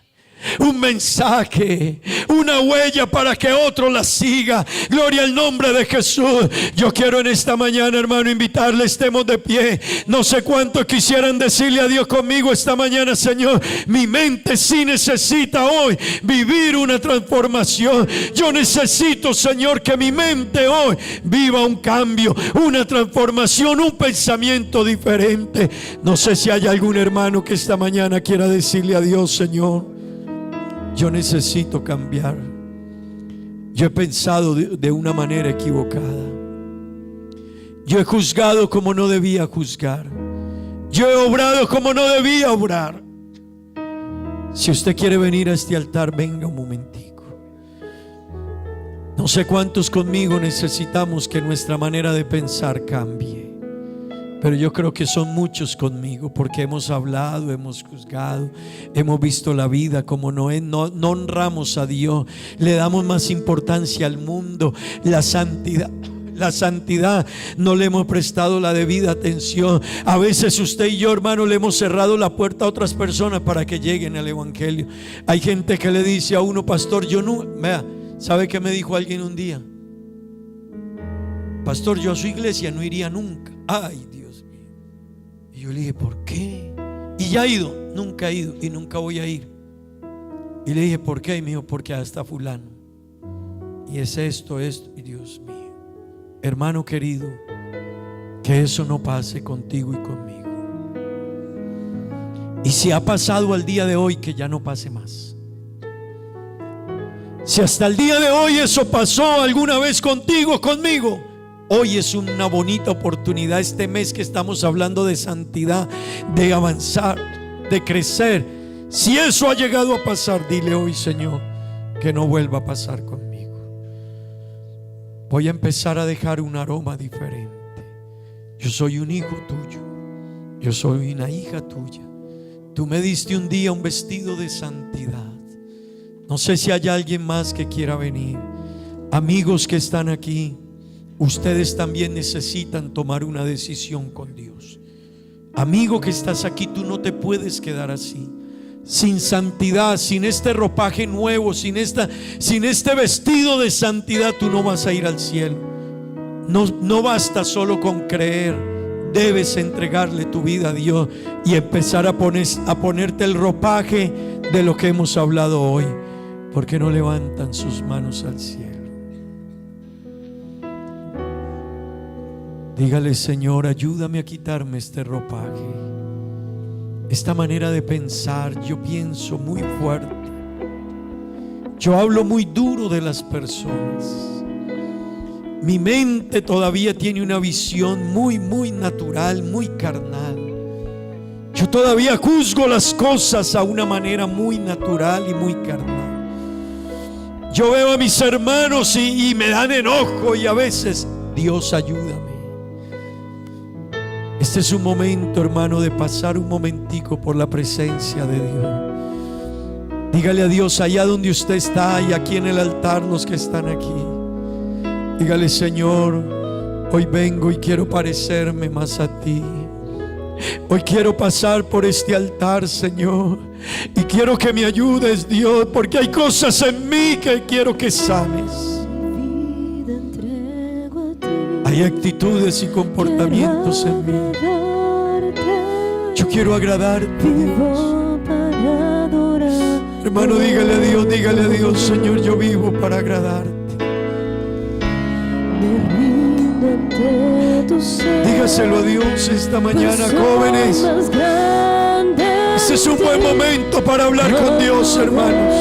un mensaje, una huella para que otro la siga. Gloria al nombre de Jesús. Yo quiero en esta mañana, hermano, invitarle, estemos de pie. No sé cuántos quisieran decirle a Dios conmigo esta mañana, Señor, mi mente sí necesita hoy vivir una transformación. Yo necesito, Señor, que mi mente hoy viva un cambio, una transformación, un pensamiento diferente. No sé si hay algún hermano que esta mañana quiera decirle a Dios, Señor, yo necesito cambiar. Yo he pensado de una manera equivocada. Yo he juzgado como no debía juzgar. Yo he obrado como no debía obrar. Si usted quiere venir a este altar, venga un momentico. No sé cuántos conmigo necesitamos que nuestra manera de pensar cambie, pero yo creo que son muchos conmigo, porque hemos hablado, hemos juzgado, hemos visto la vida como no honramos a Dios, le damos más importancia al mundo. La santidad no le hemos prestado la debida atención. A veces usted y yo, hermano, le hemos cerrado la puerta a otras personas para que lleguen al evangelio. Hay gente que le dice a uno, pastor, yo no, vea, ¿sabe qué me dijo alguien un día? Pastor, yo a su iglesia no iría nunca. Ay, Dios. Y yo le dije, ¿por qué? Y ya he ido, nunca he ido y nunca voy a ir. Y le dije, ¿por qué? Y me dijo, porque hasta fulano. Y es esto, y Dios mío. Hermano querido, que eso no pase contigo y conmigo. Y si ha pasado al día de hoy, que ya no pase más. Si hasta el día de hoy eso pasó alguna vez contigo, conmigo, hoy es una bonita oportunidad, este mes que estamos hablando de santidad, de avanzar, de crecer. Si eso ha llegado a pasar, dile hoy, Señor, que no vuelva a pasar conmigo. Voy a empezar a dejar un aroma diferente. Yo soy un hijo tuyo, yo soy una hija tuya. Tú me diste un día un vestido de santidad. No sé si hay alguien más que quiera venir. Amigos que están aquí, ustedes también necesitan tomar una decisión con Dios. Amigo que estás aquí, tú no te puedes quedar así. Sin santidad, sin este ropaje nuevo, sin este vestido de santidad, tú no vas a ir al cielo. No basta solo con creer. Debes entregarle tu vida a Dios y empezar a ponerte el ropaje de lo que hemos hablado hoy. ¿Por qué no levantan sus manos al cielo? Dígale: Señor, ayúdame a quitarme este ropaje, esta manera de pensar. Yo pienso muy fuerte, yo hablo muy duro de las personas. Mi mente todavía tiene una visión muy natural, muy carnal. Yo todavía juzgo las cosas a una manera muy natural y muy carnal. Yo veo a mis hermanos y me dan enojo, y a veces, Dios, ayúdame. Este es un momento, hermano, de pasar un momentico por la presencia de Dios. Dígale a Dios allá donde usted está y aquí en el altar, los que están aquí. Dígale: Señor, hoy vengo y quiero parecerme más a ti. Hoy quiero pasar por este altar, Señor, y quiero que me ayudes, Dios, porque hay cosas en mí que quiero que sanes. Hay actitudes y comportamientos en mí. Yo quiero agradarte, Dios. Hermano, dígale a Dios: Señor, yo vivo para agradarte. Dígaselo a Dios esta mañana, jóvenes. Este es un buen momento para hablar con Dios, hermanos.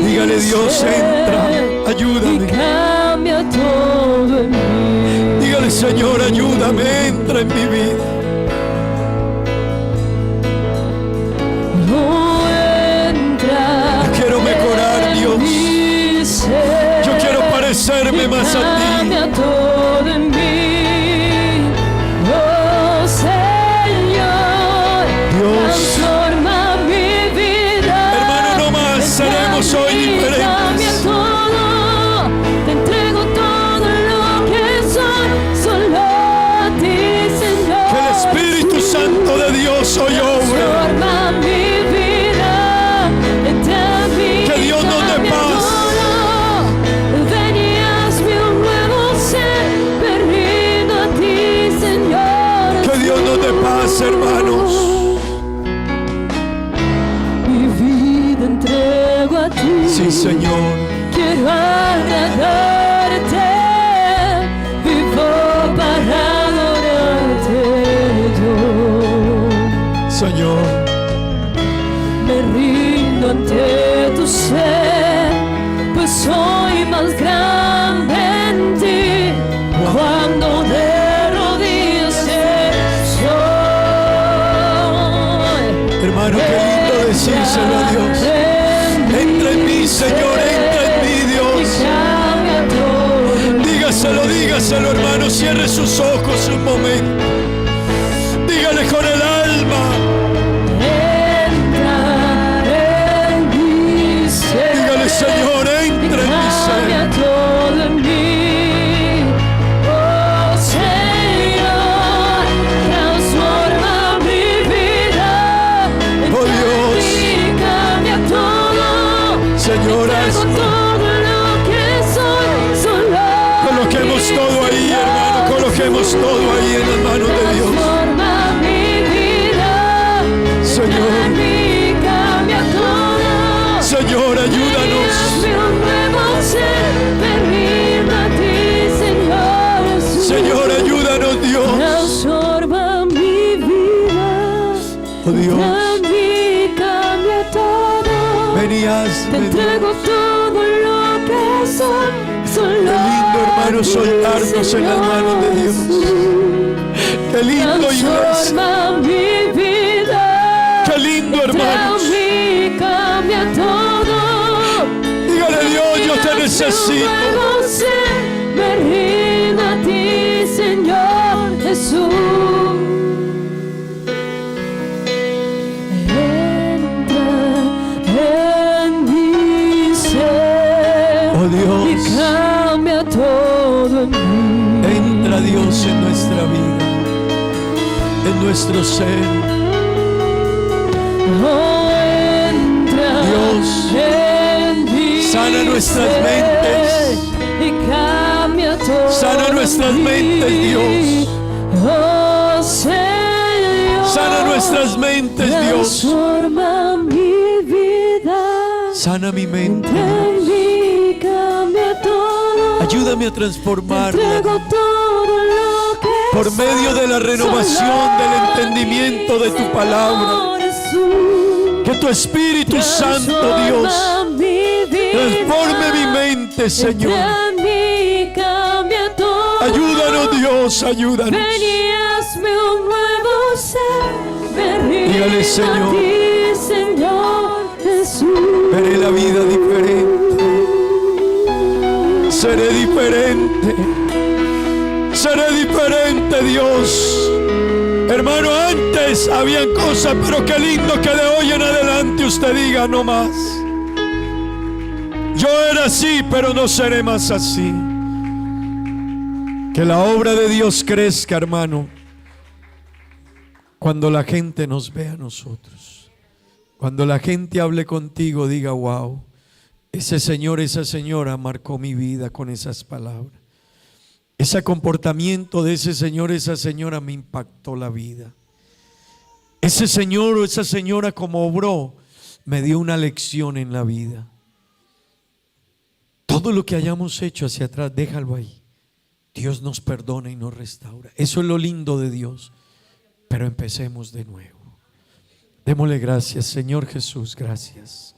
Dígale: Dios, entra, ayúdame. Dígale: Señor, ayúdame, entra en mi vida. Quiero mejorar, Dios. Yo quiero parecerme más a ti. Dios, hermano, no más seremos hoy diferentes. Te entrego todo lo que soy, solo a ti, Señor. Que el Espíritu Santo de Dios hoy obra. Hermanos, mi vida entrego a ti. Sí, Señor. Quiero agradarte, vivo para adorarte yo. Señor, me rindo ante tu ser, pues soy más grande en ti. Cuando de rodillas hermano, qué lindo decírselo a Dios. Entra en mí, Señor, entra en mí, Dios. Dígaselo, hermano, cierre sus ojos un momento. Dígale con el alma. Entra en mi ser. Dígale: Señor, entra en mi ser. Todo en mí. Oh, Señor, transforma mi vida. Oh, Dios. Cambia todo. Señor, todo lo que soy, solo. Coloquemos todo ahí, hermano. Coloquemos todo ahí en las manos de Dios. Transforma mi vida. Señor, Cambia todo. Señor, ayúdanos. Señor, ayúdanos, Dios. Transforma mi vida. Oh, Dios. Cambia todo. Ven y hazme. Te entrego todo lo que soy. Qué lindo, hermano, soltarnos en las manos de Dios. Qué lindo, iglesia. Transforma mi vida. Qué lindo, hermanos. Cambia todo. Dígale: Dios, yo te necesito. Me rindo a ti, Señor Jesús. Entra en mi ser. en nuestra vida, en nuestro ser. Dios, sana nuestras mentes. Y cambia todo. Sana nuestras mentes, Dios. Oh, Señor, sana nuestras mentes, Dios. Transforma mi vida. Sana mi mente. En mí cambia todo. Ayúdame a transformarla todo lo que por medio de la renovación del entendimiento de tu palabra. Que tu Espíritu Santo, Dios, transforme mi mente, Señor. Ayúdanos, Dios, ayúdanos. Ven y hazme un nuevo ser. Dígale, Señor, Señor Jesús. veré la vida diferente. Seré diferente. Seré diferente, Dios. Hermano, antes habían cosas, pero qué lindo que de hoy en adelante usted diga: no más. Yo era así, pero no seré más así. Que la obra de Dios crezca, hermano, cuando la gente nos vea a nosotros. Cuando la gente hable contigo, diga: wow, ese señor, esa señora marcó mi vida con esas palabras. Ese comportamiento de ese señor, esa señora me impactó la vida. Ese señor o esa señora, como obró, me dio una lección en la vida. Todo lo que hayamos hecho hacia atrás, déjalo ahí. Dios nos perdona y nos restaura. Eso es lo lindo de Dios. Pero empecemos de nuevo. Démosle gracias, Señor Jesús, gracias.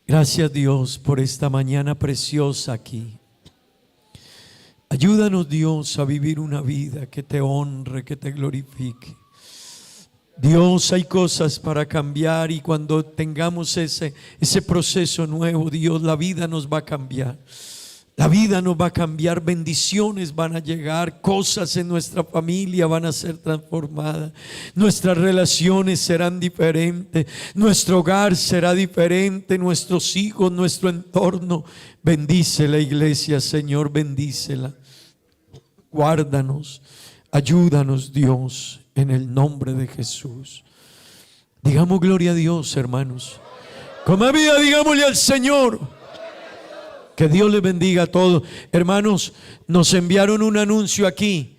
Gracias, Dios, por esta mañana preciosa aquí. Ayúdanos, Dios, a vivir una vida que te honre, que te glorifique. Dios, hay cosas para cambiar, y cuando tengamos ese proceso nuevo, Dios, la vida nos va a cambiar. La vida nos va a cambiar, bendiciones van a llegar, cosas en nuestra familia van a ser transformadas, nuestras relaciones serán diferentes, nuestro hogar será diferente, nuestros hijos, nuestro entorno. Bendice la iglesia, Señor, bendícela. Guárdanos, ayúdanos, Dios, en el nombre de Jesús. Digamos gloria a Dios, hermanos. Como había, digámosle al Señor. Que Dios les bendiga a todos. Hermanos, nos enviaron un anuncio aquí